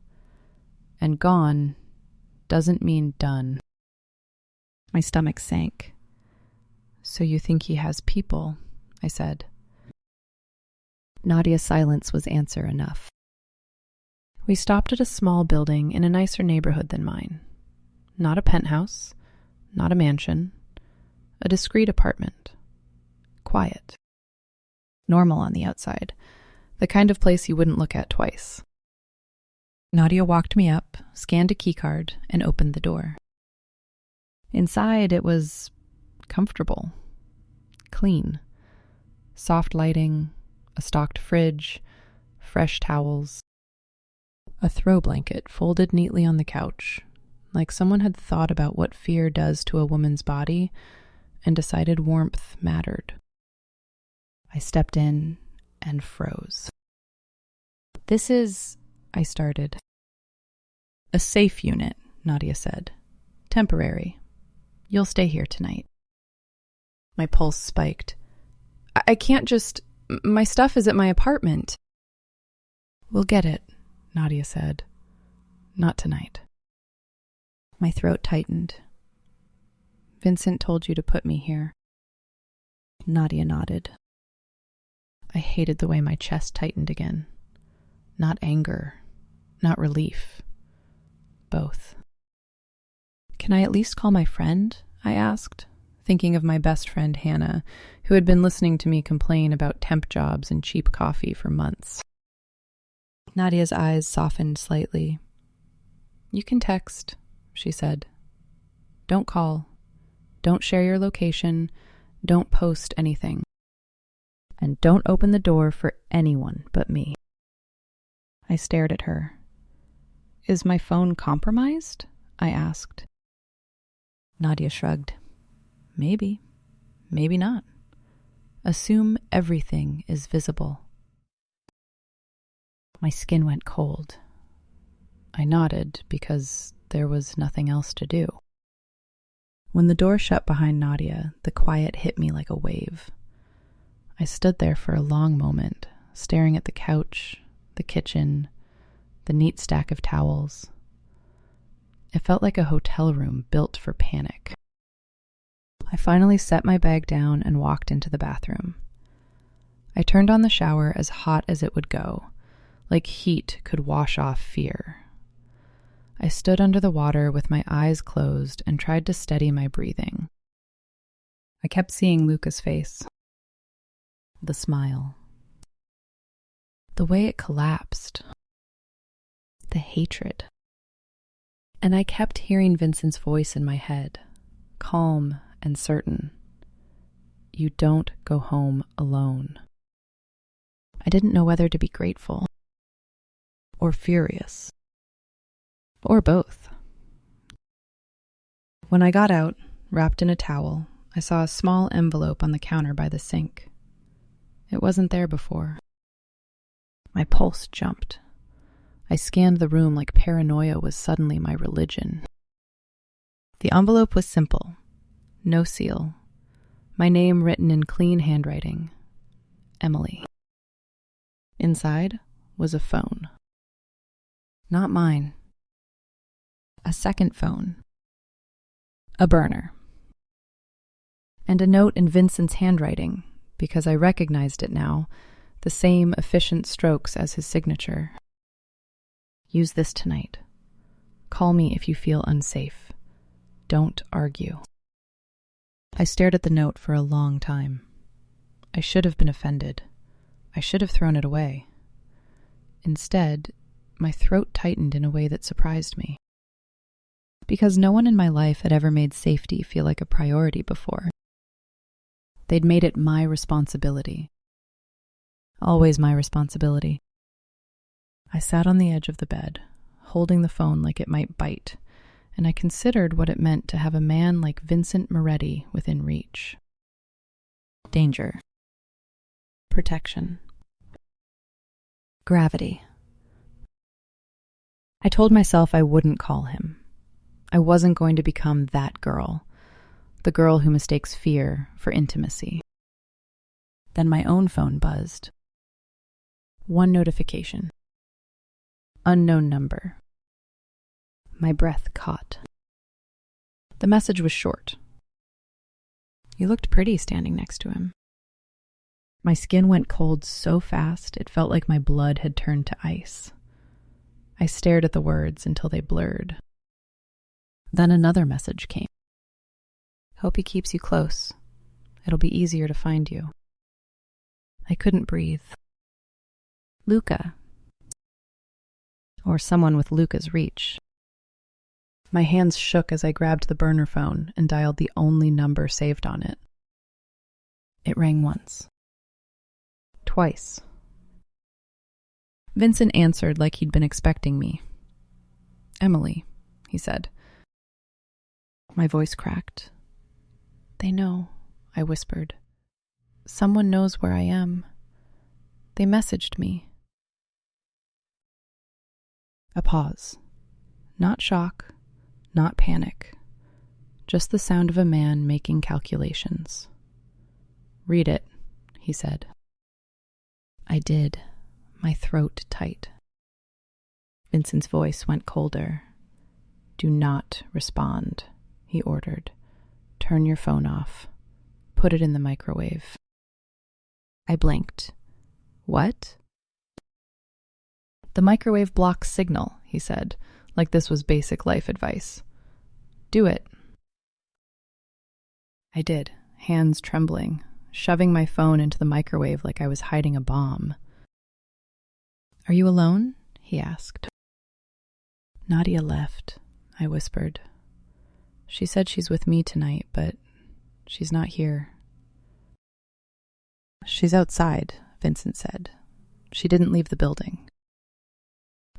And gone doesn't mean done. My stomach sank. So you think he has people, I said. Nadia's silence was answer enough. We stopped at a small building in a nicer neighborhood than mine. Not a penthouse, not a mansion, a discreet apartment. Quiet. Normal on the outside, the kind of place you wouldn't look at twice. Nadia walked me up, scanned a keycard, and opened the door. Inside, it was comfortable, clean. Soft lighting, a stocked fridge, fresh towels. A throw blanket folded neatly on the couch, like someone had thought about what fear does to a woman's body and decided warmth mattered. I stepped in and froze. This is, I started. A safe unit, Nadia said. Temporary. You'll stay here tonight. My pulse spiked. I can't just... My stuff is at my apartment. We'll get it, Nadia said. Not tonight. My throat tightened. Vincent told you to put me here. Nadia nodded. I hated the way my chest tightened again. Not anger, not relief. Both. Can I at least call my friend? I asked, thinking of my best friend Hannah, who had been listening to me complain about temp jobs and cheap coffee for months. Nadia's eyes softened slightly. You can text, she said. Don't call. Don't share your location. Don't post anything. And don't open the door for anyone but me. I stared at her. Is my phone compromised? I asked. Nadia shrugged. Maybe. Maybe not. Assume everything is visible. My skin went cold. I nodded because there was nothing else to do. When the door shut behind Nadia, the quiet hit me like a wave. I stood there for a long moment, staring at the couch, the kitchen, the neat stack of towels. It felt like a hotel room built for panic. I finally set my bag down and walked into the bathroom. I turned on the shower as hot as it would go, like heat could wash off fear. I stood under the water with my eyes closed and tried to steady my breathing. I kept seeing Luca's face. The smile. The way it collapsed. The hatred. And I kept hearing Vincent's voice in my head, calm and certain. You don't go home alone. I didn't know whether to be grateful or furious. Or both. When I got out, wrapped in a towel, I saw a small envelope on the counter by the sink. It wasn't there before. My pulse jumped. I scanned the room like paranoia was suddenly my religion. The envelope was simple. No seal. My name written in clean handwriting. Emily. Inside was a phone. Not mine. A second phone. A burner. And a note in Vincent's handwriting, because I recognized it now, the same efficient strokes as his signature. Use this tonight. Call me if you feel unsafe. Don't argue. I stared at the note for a long time. I should have been offended. I should have thrown it away. Instead, my throat tightened in a way that surprised me. Because no one in my life had ever made safety feel like a priority before. They'd made it my responsibility. Always my responsibility. I sat on the edge of the bed, holding the phone like it might bite, and I considered what it meant to have a man like Vincent Moretti within reach. Danger. Protection. Gravity. I told myself I wouldn't call him. I wasn't going to become that girl, the girl who mistakes fear for intimacy. Then my own phone buzzed. One notification. Unknown number. My breath caught. The message was short. You looked pretty standing next to him. My skin went cold so fast it felt like my blood had turned to ice. I stared at the words until they blurred. Then another message came. Hope he keeps you close. It'll be easier to find you. I couldn't breathe. Luca. Or someone with Luca's reach. My hands shook as I grabbed the burner phone and dialed the only number saved on it. It rang once. Twice. Vincent answered like he'd been expecting me. Emily, he said. My voice cracked. They know, I whispered. Someone knows where I am. They messaged me. A pause. Not shock, not panic. Just the sound of a man making calculations. Read it, he said. I did, my throat tight. Vincent's voice went colder. Do not respond, he ordered. Turn your phone off. Put it in the microwave. I blinked. What? The microwave blocks signal, he said, like this was basic life advice. Do it. I did, hands trembling, shoving my phone into the microwave like I was hiding a bomb. Are you alone? He asked. Nadia left, I whispered. She said she's with me tonight, but she's not here. She's outside, Vincent said. She didn't leave the building.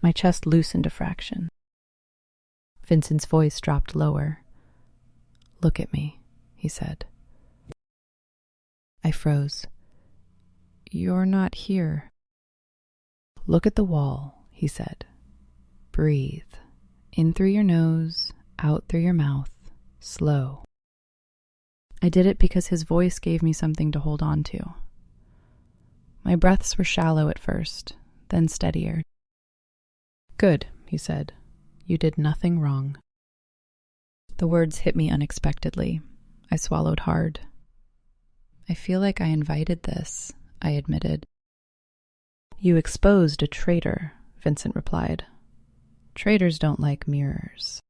My chest loosened a fraction. Vincent's voice dropped lower. Look at me, he said. I froze. You're not here. Look at the wall, he said. Breathe. In through your nose, out through your mouth, slow. I did it because his voice gave me something to hold on to. My breaths were shallow at first, then steadier. Good, he said. You did nothing wrong. The words hit me unexpectedly. I swallowed hard. I feel like I invited this, I admitted. You exposed a traitor, Vincent replied. Traitors don't like mirrors.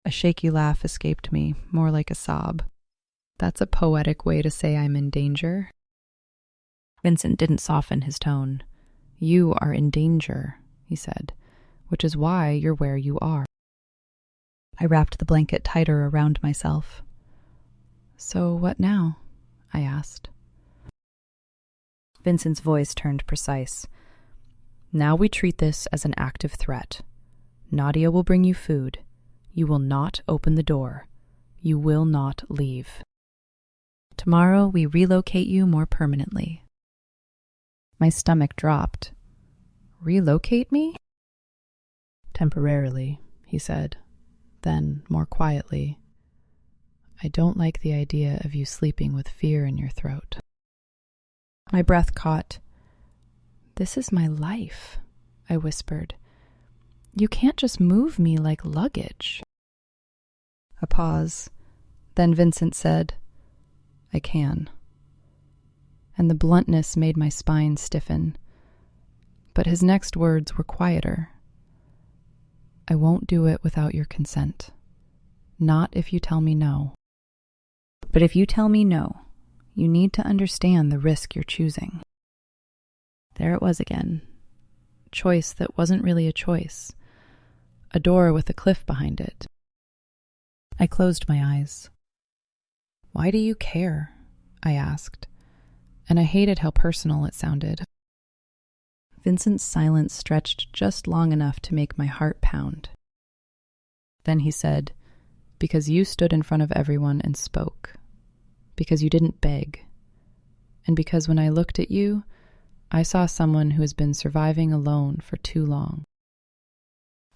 A shaky laugh escaped me, more like a sob. That's a poetic way to say I'm in danger. Vincent didn't soften his tone. You are in danger, he said, which is why you're where you are. I wrapped the blanket tighter around myself. So what now? I asked. Vincent's voice turned precise. Now we treat this as an active threat. Nadia will bring you food. You will not open the door. You will not leave. Tomorrow we relocate you more permanently. My stomach dropped. Relocate me? Temporarily, he said. Then, more quietly, I don't like the idea of you sleeping with fear in your throat. My breath caught. This is my life, I whispered. You can't just move me like luggage. A pause. Then Vincent said, I can. And the bluntness made my spine stiffen. But his next words were quieter. I won't do it without your consent. Not if you tell me no. But if you tell me no, you need to understand the risk you're choosing. There it was again. Choice that wasn't really a choice. A door with a cliff behind it. I closed my eyes. Why do you care? I asked, and I hated how personal it sounded. Vincent's silence stretched just long enough to make my heart pound. Then he said, because you stood in front of everyone and spoke. Because you didn't beg. And because when I looked at you, I saw someone who has been surviving alone for too long.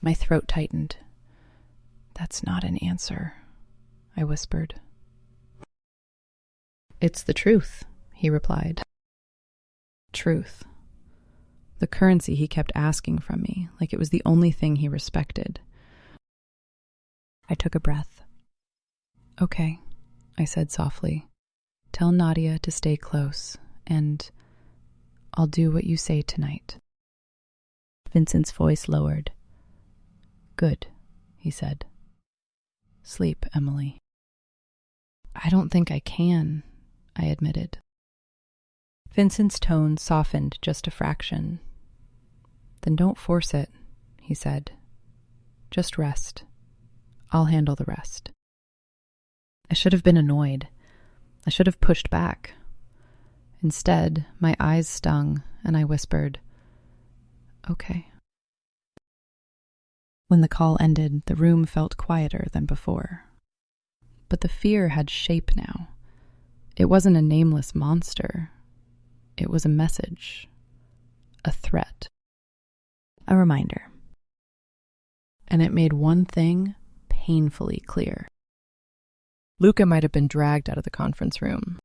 My throat tightened. That's not an answer, I whispered. It's the truth, he replied. Truth. The currency he kept asking from me, like it was the only thing he respected. I took a breath. Okay, I said softly. Tell Nadia to stay close, and I'll do what you say tonight. Vincent's voice lowered. Good, he said. Sleep, Emily. I don't think I can, I admitted. Vincent's tone softened just a fraction. Then don't force it, he said. Just rest. I'll handle the rest. I should have been annoyed. I should have pushed back. Instead, my eyes stung, and I whispered, Okay. When the call ended, the room felt quieter than before. But the fear had shape now. It wasn't a nameless monster. It was a message. A threat. A reminder. And it made one thing painfully clear. Luca might have been dragged out of the conference room,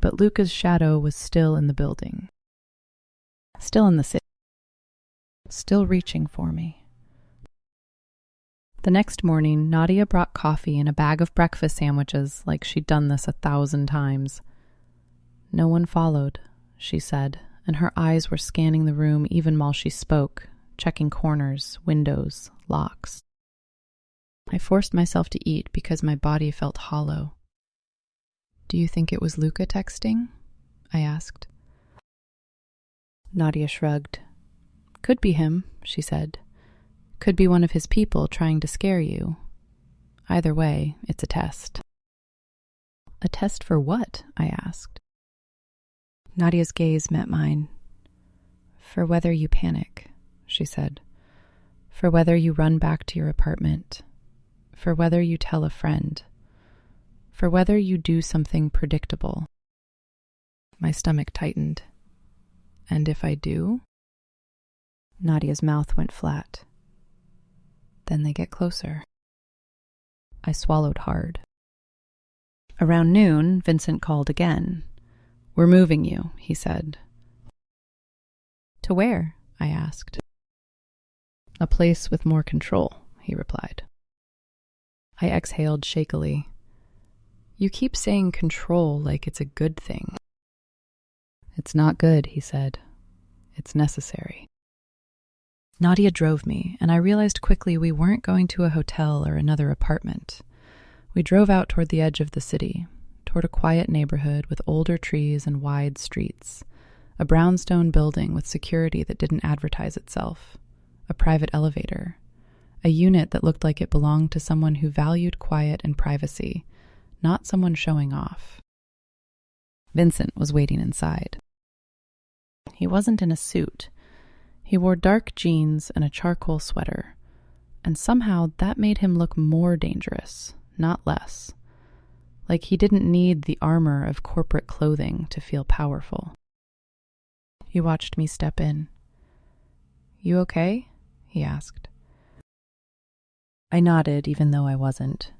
but Luca's shadow was still in the building, still in the city, still reaching for me. The next morning, Nadia brought coffee and a bag of breakfast sandwiches like she'd done this 1,000 times. No one followed, she said, and her eyes were scanning the room even while she spoke, checking corners, windows, locks. I forced myself to eat because my body felt hollow. Do you think it was Luca texting? I asked. Nadia shrugged. Could be him, she said. Could be one of his people trying to scare you. Either way, it's a test. A test for what? I asked. Nadia's gaze met mine. For whether you panic, she said. For whether you run back to your apartment. For whether you tell a friend. For whether you do something predictable. My stomach tightened. And if I do? Nadia's mouth went flat. Then they get closer. I swallowed hard. Around noon, Vincent called again. We're moving you, he said. To where? I asked. A place with more control, he replied. I exhaled shakily. You keep saying control like it's a good thing. It's not good, he said. It's necessary. Nadia drove me, and I realized quickly we weren't going to a hotel or another apartment. We drove out toward the edge of the city, toward a quiet neighborhood with older trees and wide streets, a brownstone building with security that didn't advertise itself, a private elevator, a unit that looked like it belonged to someone who valued quiet and privacy, not someone showing off. Vincent was waiting inside. He wasn't in a suit. He wore dark jeans and a charcoal sweater, and somehow that made him look more dangerous, not less. Like he didn't need the armor of corporate clothing to feel powerful. He watched me step in. You okay? He asked. I nodded, even though I wasn't.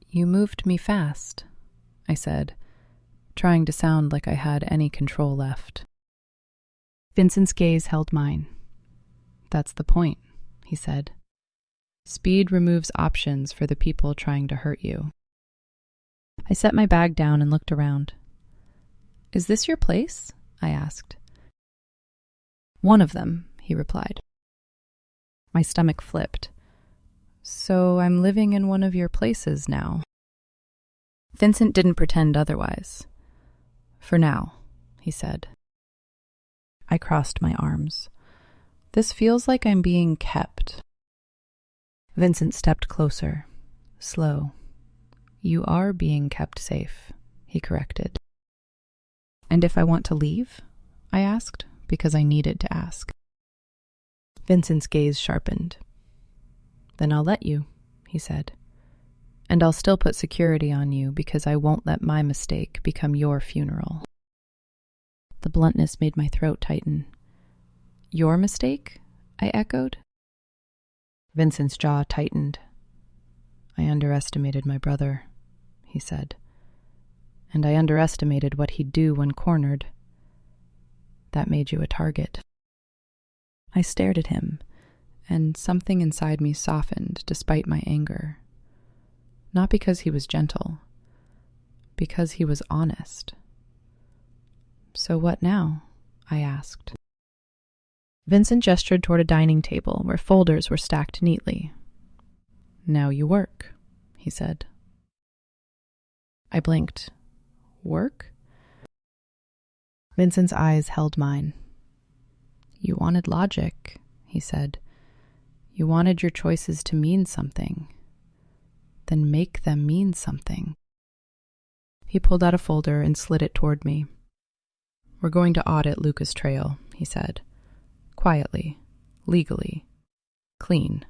You moved me fast, I said, trying to sound like I had any control left. Vincent's gaze held mine. That's the point, he said. Speed removes options for the people trying to hurt you. I set my bag down and looked around. Is this your place? I asked. One of them, he replied. My stomach flipped. So I'm living in one of your places now. Vincent didn't pretend otherwise. For now, he said. I crossed my arms. This feels like I'm being kept. Vincent stepped closer, slow. You are being kept safe, he corrected. And if I want to leave? I asked, because I needed to ask. Vincent's gaze sharpened. Then I'll let you, he said. And I'll still put security on you because I won't let my mistake become your funeral. The bluntness made my throat tighten. Your mistake? I echoed. Vincent's jaw tightened. I underestimated my brother, he said. And I underestimated what he'd do when cornered. That made you a target. I stared at him, and something inside me softened despite my anger. Not because he was gentle, because he was honest. So what now? I asked. Vincent gestured toward a dining table where folders were stacked neatly. Now you work, he said. I blinked. Work? Vincent's eyes held mine. You wanted logic, he said. You wanted your choices to mean something. Then make them mean something. He pulled out a folder and slid it toward me. We're going to audit Luca's trail, he said. Quietly, legally, clean.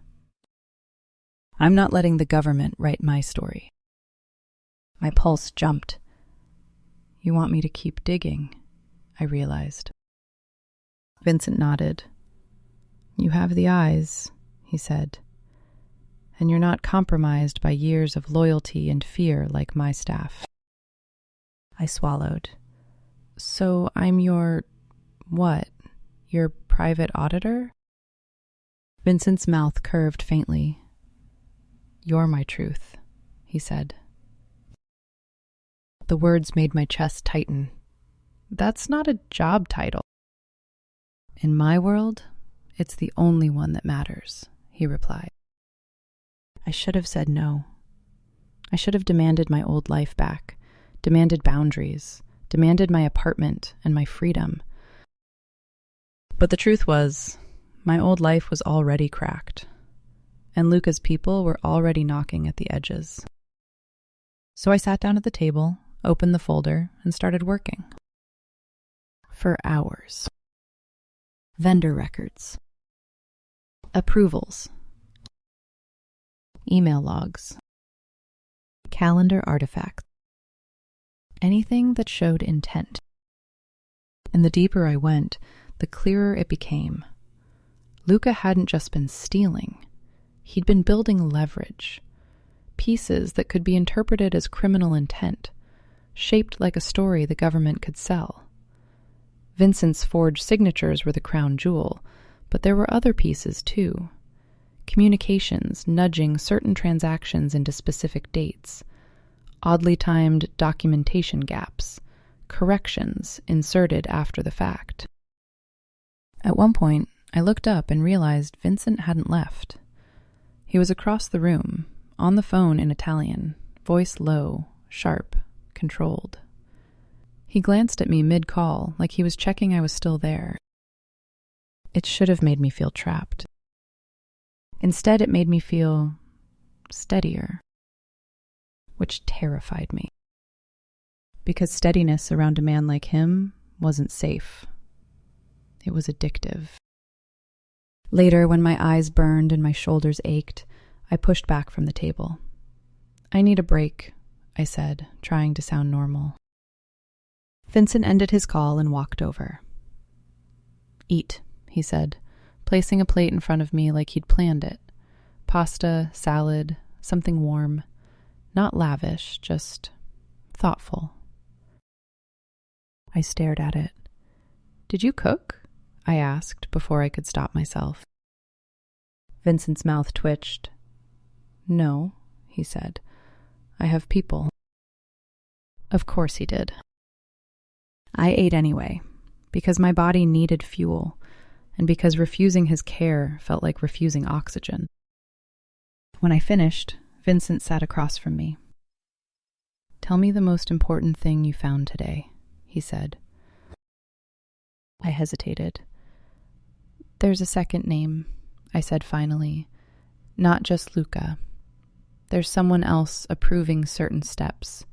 I'm not letting the government write my story. My pulse jumped. You want me to keep digging, I realized. Vincent nodded. You have the eyes, he said, and you're not compromised by years of loyalty and fear like my staff. I swallowed. So I'm your... what? Your private auditor? Vincent's mouth curved faintly. You're my truth, he said. The words made my chest tighten. That's not a job title. In my world, it's the only one that matters, he replied. I should have said no. I should have demanded my old life back, demanded boundaries, demanded my apartment and my freedom. But the truth was, my old life was already cracked, and Luca's people were already knocking at the edges. So I sat down at the table, opened the folder, and started working. For hours. Vendor records. Approvals. Email logs. Calendar artifacts. Anything that showed intent. And the deeper I went, the clearer it became. Luca hadn't just been stealing. He'd been building leverage. Pieces that could be interpreted as criminal intent, shaped like a story the government could sell. Vincent's forged signatures were the crown jewel, but there were other pieces too. Communications nudging certain transactions into specific dates, oddly timed documentation gaps, corrections inserted after the fact. At one point, I looked up and realized Vincent hadn't left. He was across the room, on the phone in Italian, voice low, sharp, controlled. He glanced at me mid-call, like he was checking I was still there. It should have made me feel trapped. Instead, it made me feel steadier, which terrified me. Because steadiness around a man like him wasn't safe. It was addictive. Later, when my eyes burned and my shoulders ached, I pushed back from the table. I need a break, I said, trying to sound normal. Vincent ended his call and walked over. Eat, he said, placing a plate in front of me like he'd planned it. Pasta, salad, something warm. Not lavish, just thoughtful. I stared at it. Did you cook? I asked before I could stop myself. Vincent's mouth twitched. No, he said. I have people. Of course he did. I ate anyway, because my body needed fuel, and because refusing his care felt like refusing oxygen. When I finished, Vincent sat across from me. Tell me the most important thing you found today, he said. I hesitated. There's a second name, I said finally. Not just Luca. There's someone else approving certain steps.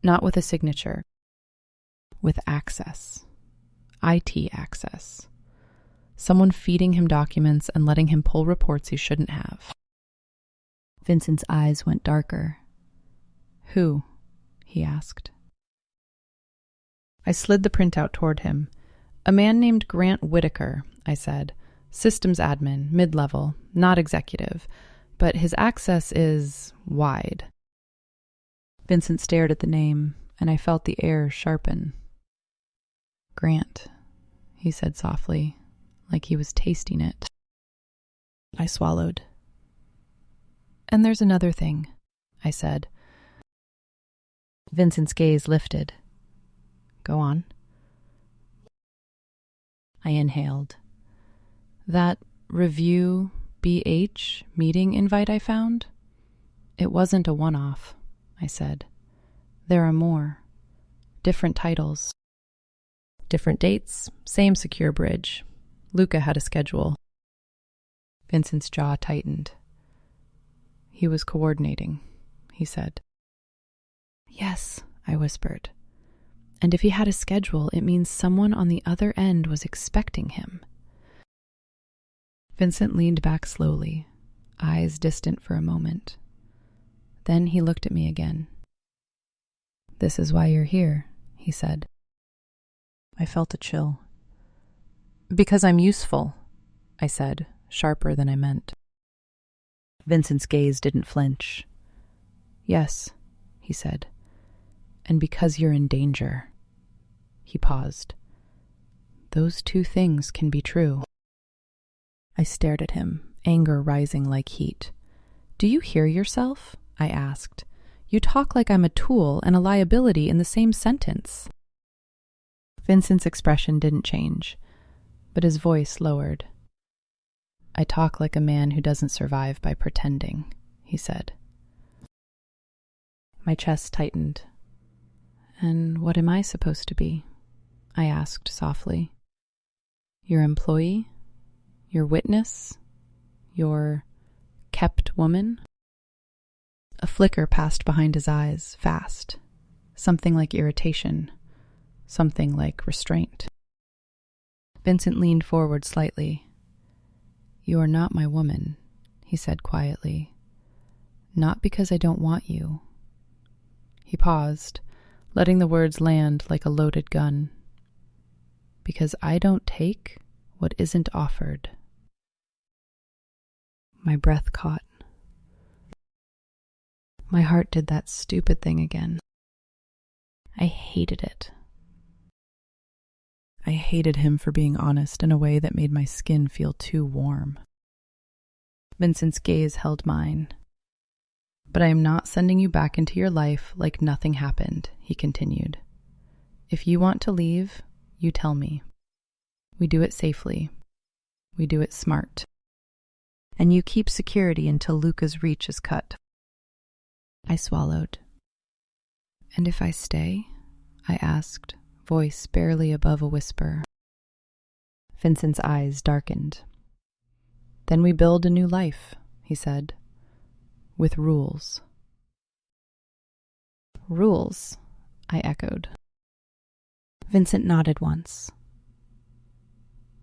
Not with a signature. With access. IT access. Someone feeding him documents and letting him pull reports he shouldn't have. Vincent's eyes went darker. Who? He asked. I slid the printout toward him. A man named Grant Whitaker, I said. Systems admin, mid-level, not executive, but his access is wide. Vincent stared at the name, and I felt the air sharpen. Grant, he said softly, like he was tasting it. I swallowed. And there's another thing, I said. Vincent's gaze lifted. Go on. I inhaled. That review BH meeting invite I found? It wasn't a one-off, I said. There are more. Different titles. Different dates, same secure bridge. Luca had a schedule. Vincent's jaw tightened. He was coordinating, he said. Yes, I whispered. And if he had a schedule, it means someone on the other end was expecting him. Vincent leaned back slowly, eyes distant for a moment. Then he looked at me again. This is why you're here, he said. I felt a chill. Because I'm useful, I said, sharper than I meant. Vincent's gaze didn't flinch. Yes, he said. And because you're in danger. He paused. Those two things can be true. I stared at him, anger rising like heat. Do you hear yourself? I asked. You talk like I'm a tool and a liability in the same sentence. Vincent's expression didn't change, but his voice lowered. I talk like a man who doesn't survive by pretending, he said. My chest tightened. And what am I supposed to be? I asked softly. Your employee? Your witness? Your kept woman? A flicker passed behind his eyes, fast. Something like irritation. Something like restraint. Vincent leaned forward slightly. You are not my woman, he said quietly. Not because I don't want you. He paused, letting the words land like a loaded gun. Because I don't take what isn't offered. My breath caught. My heart did that stupid thing again. I hated it. I hated him for being honest in a way that made my skin feel too warm. Vincent's gaze held mine. But I am not sending you back into your life like nothing happened, he continued. If you want to leave, you tell me. We do it safely. We do it smart. And you keep security until Luca's reach is cut. I swallowed. And if I stay? I asked, voice barely above a whisper. Vincent's eyes darkened. Then we build a new life, he said. With rules. Rules, I echoed. Vincent nodded once.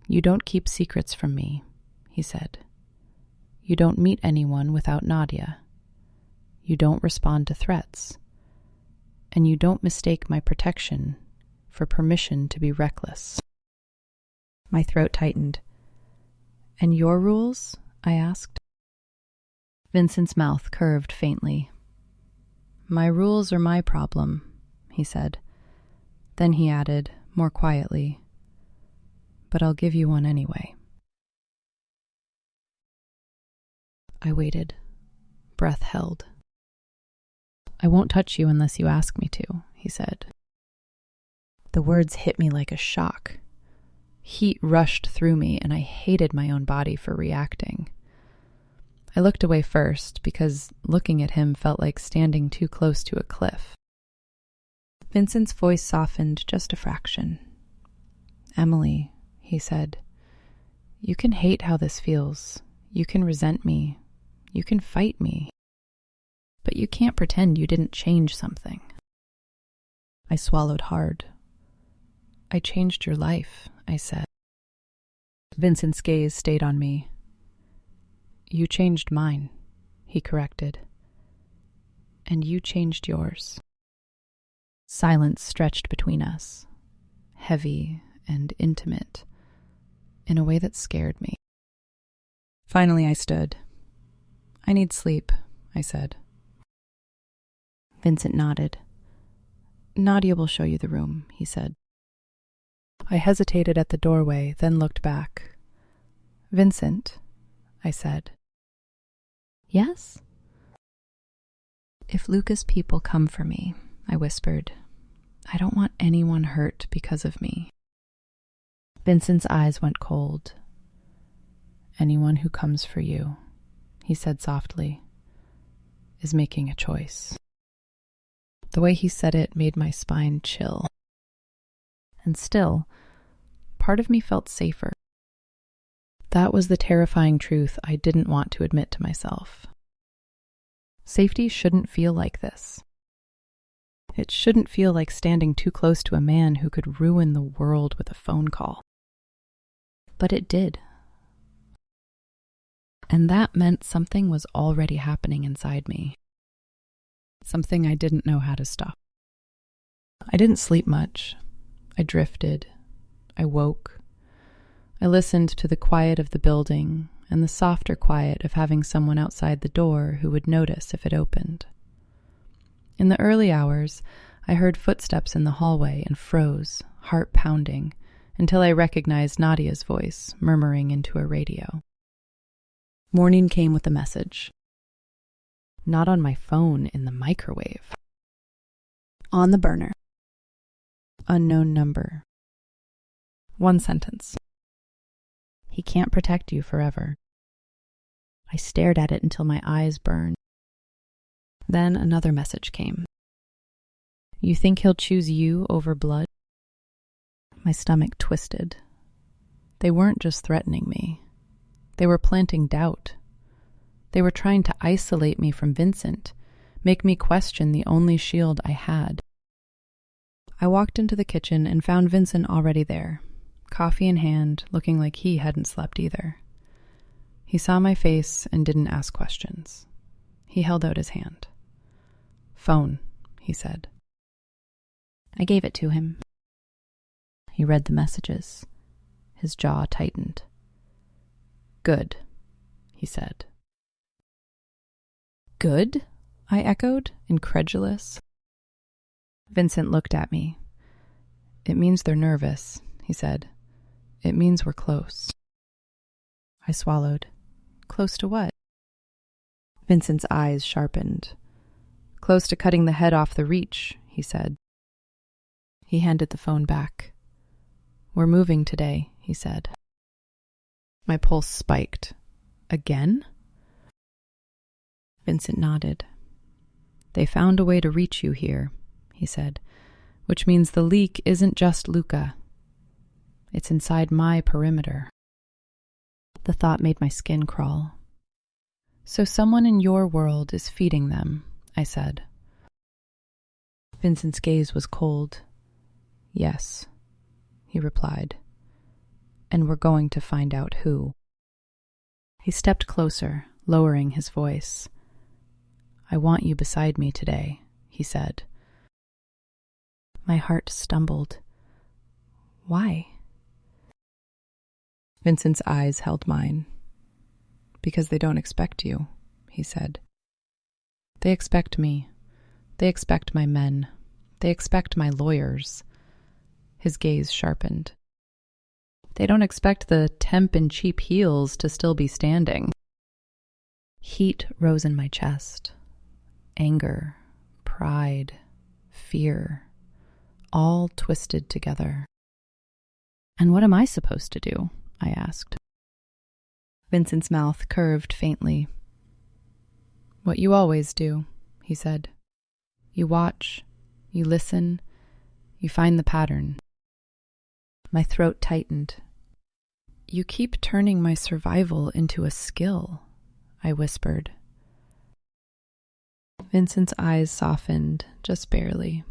You don't keep secrets from me, he said. You don't meet anyone without Nadia. You don't respond to threats. And you don't mistake my protection for permission to be reckless. My throat tightened. And your rules? I asked. Vincent's mouth curved faintly. My rules are my problem, he said. Then he added, more quietly, but I'll give you one anyway. I waited, breath held. I won't touch you unless you ask me to, he said. The words hit me like a shock. Heat rushed through me, and I hated my own body for reacting. I looked away first because looking at him felt like standing too close to a cliff. Vincent's voice softened just a fraction. Emily, he said, you can hate how this feels. You can resent me. You can fight me. But you can't pretend you didn't change something. I swallowed hard. I changed your life, I said. Vincent's gaze stayed on me. You changed mine, he corrected. And you changed yours. Silence stretched between us, heavy and intimate, in a way that scared me. Finally, I stood. I need sleep, I said. Vincent nodded. Nadia will show you the room, he said. I hesitated at the doorway, then looked back. Vincent, I said. Yes? If Luca's people come for me, I whispered, I don't want anyone hurt because of me. Vincent's eyes went cold. Anyone who comes for you, he said softly, is making a choice. The way he said it made my spine chill. And still, part of me felt safer. That was the terrifying truth I didn't want to admit to myself. Safety shouldn't feel like this. It shouldn't feel like standing too close to a man who could ruin the world with a phone call. But it did. And that meant something was already happening inside me. Something I didn't know how to stop. I didn't sleep much. I drifted. I woke. I listened to the quiet of the building and the softer quiet of having someone outside the door who would notice if it opened. In the early hours, I heard footsteps in the hallway and froze, heart pounding, until I recognized Nadia's voice murmuring into a radio. Morning came with a message. Not on my phone, in the microwave. On the burner. Unknown number. One sentence. He can't protect you forever. I stared at it until my eyes burned. Then another message came. You think he'll choose you over blood? My stomach twisted. They weren't just threatening me. They were planting doubt. They were trying to isolate me from Vincent, make me question the only shield I had. I walked into the kitchen and found Vincent already there, coffee in hand, looking like he hadn't slept either. He saw my face and didn't ask questions. He held out his hand. Phone, he said. I gave it to him. He read the messages. His jaw tightened. Good, he said. Good? I echoed, incredulous. Vincent looked at me. It means they're nervous, he said. It means we're close. I swallowed. Close to what? Vincent's eyes sharpened. Close to cutting the head off the reach, he said. He handed the phone back. We're moving today, he said. My pulse spiked. Again? Vincent nodded. They found a way to reach you here, he said, which means the leak isn't just Luca. It's inside my perimeter. The thought made my skin crawl. So someone in your world is feeding them, I said. Vincent's gaze was cold. Yes, he replied. And we're going to find out who. He stepped closer, lowering his voice. I want you beside me today, he said. My heart stumbled. Why? Vincent's eyes held mine. Because they don't expect you, he said. They expect me. They expect my men. They expect my lawyers. His gaze sharpened. They don't expect the temp in cheap heels to still be standing. Heat rose in my chest. Anger, pride, fear, all twisted together. And what am I supposed to do? I asked. Vincent's mouth curved faintly. What you always do, he said. You watch, you listen, you find the pattern. My throat tightened. You keep turning my survival into a skill, I whispered. Vincent's eyes softened, just barely.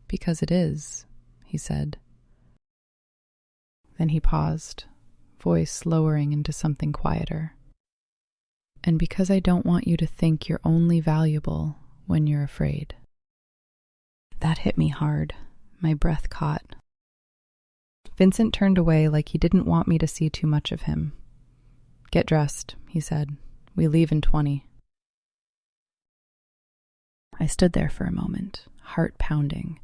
Because it is, he said. Then he paused, voice lowering into something quieter. And because I don't want you to think you're only valuable when you're afraid. That hit me hard. My breath caught. Vincent turned away like he didn't want me to see too much of him. Get dressed, he said. We leave in 20. I stood there for a moment, heart pounding,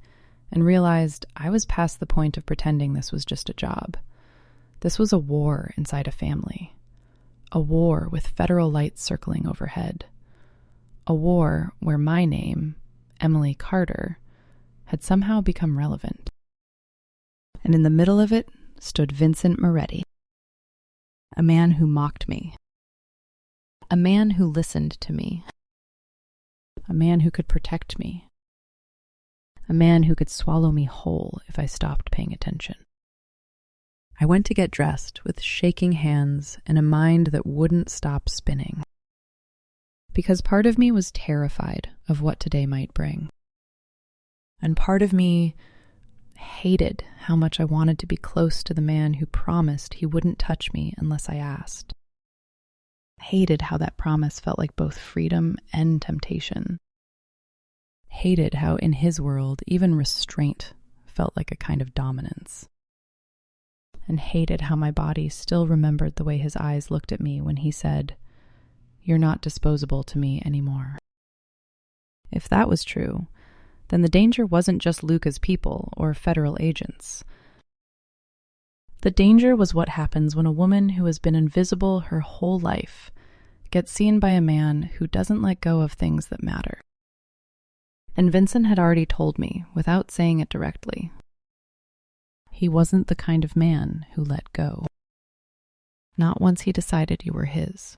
and realized I was past the point of pretending this was just a job. This was a war inside a family. A war with federal lights circling overhead. A war where my name, Emily Carter, had somehow become relevant. And in the middle of it stood Vincent Moretti, a man who mocked me, a man who listened to me, a man who could protect me, a man who could swallow me whole if I stopped paying attention. I went to get dressed with shaking hands and a mind that wouldn't stop spinning, because part of me was terrified of what today might bring. And part of me hated how much I wanted to be close to the man who promised he wouldn't touch me unless I asked. Hated how that promise felt like both freedom and temptation. Hated how in his world even restraint felt like a kind of dominance. And hated how my body still remembered the way his eyes looked at me when he said, "You're not disposable to me anymore." If that was true, then the danger wasn't just Luca's people or federal agents. The danger was what happens when a woman who has been invisible her whole life gets seen by a man who doesn't let go of things that matter. And Vincent had already told me, without saying it directly, he wasn't the kind of man who let go. Not once he decided you were his.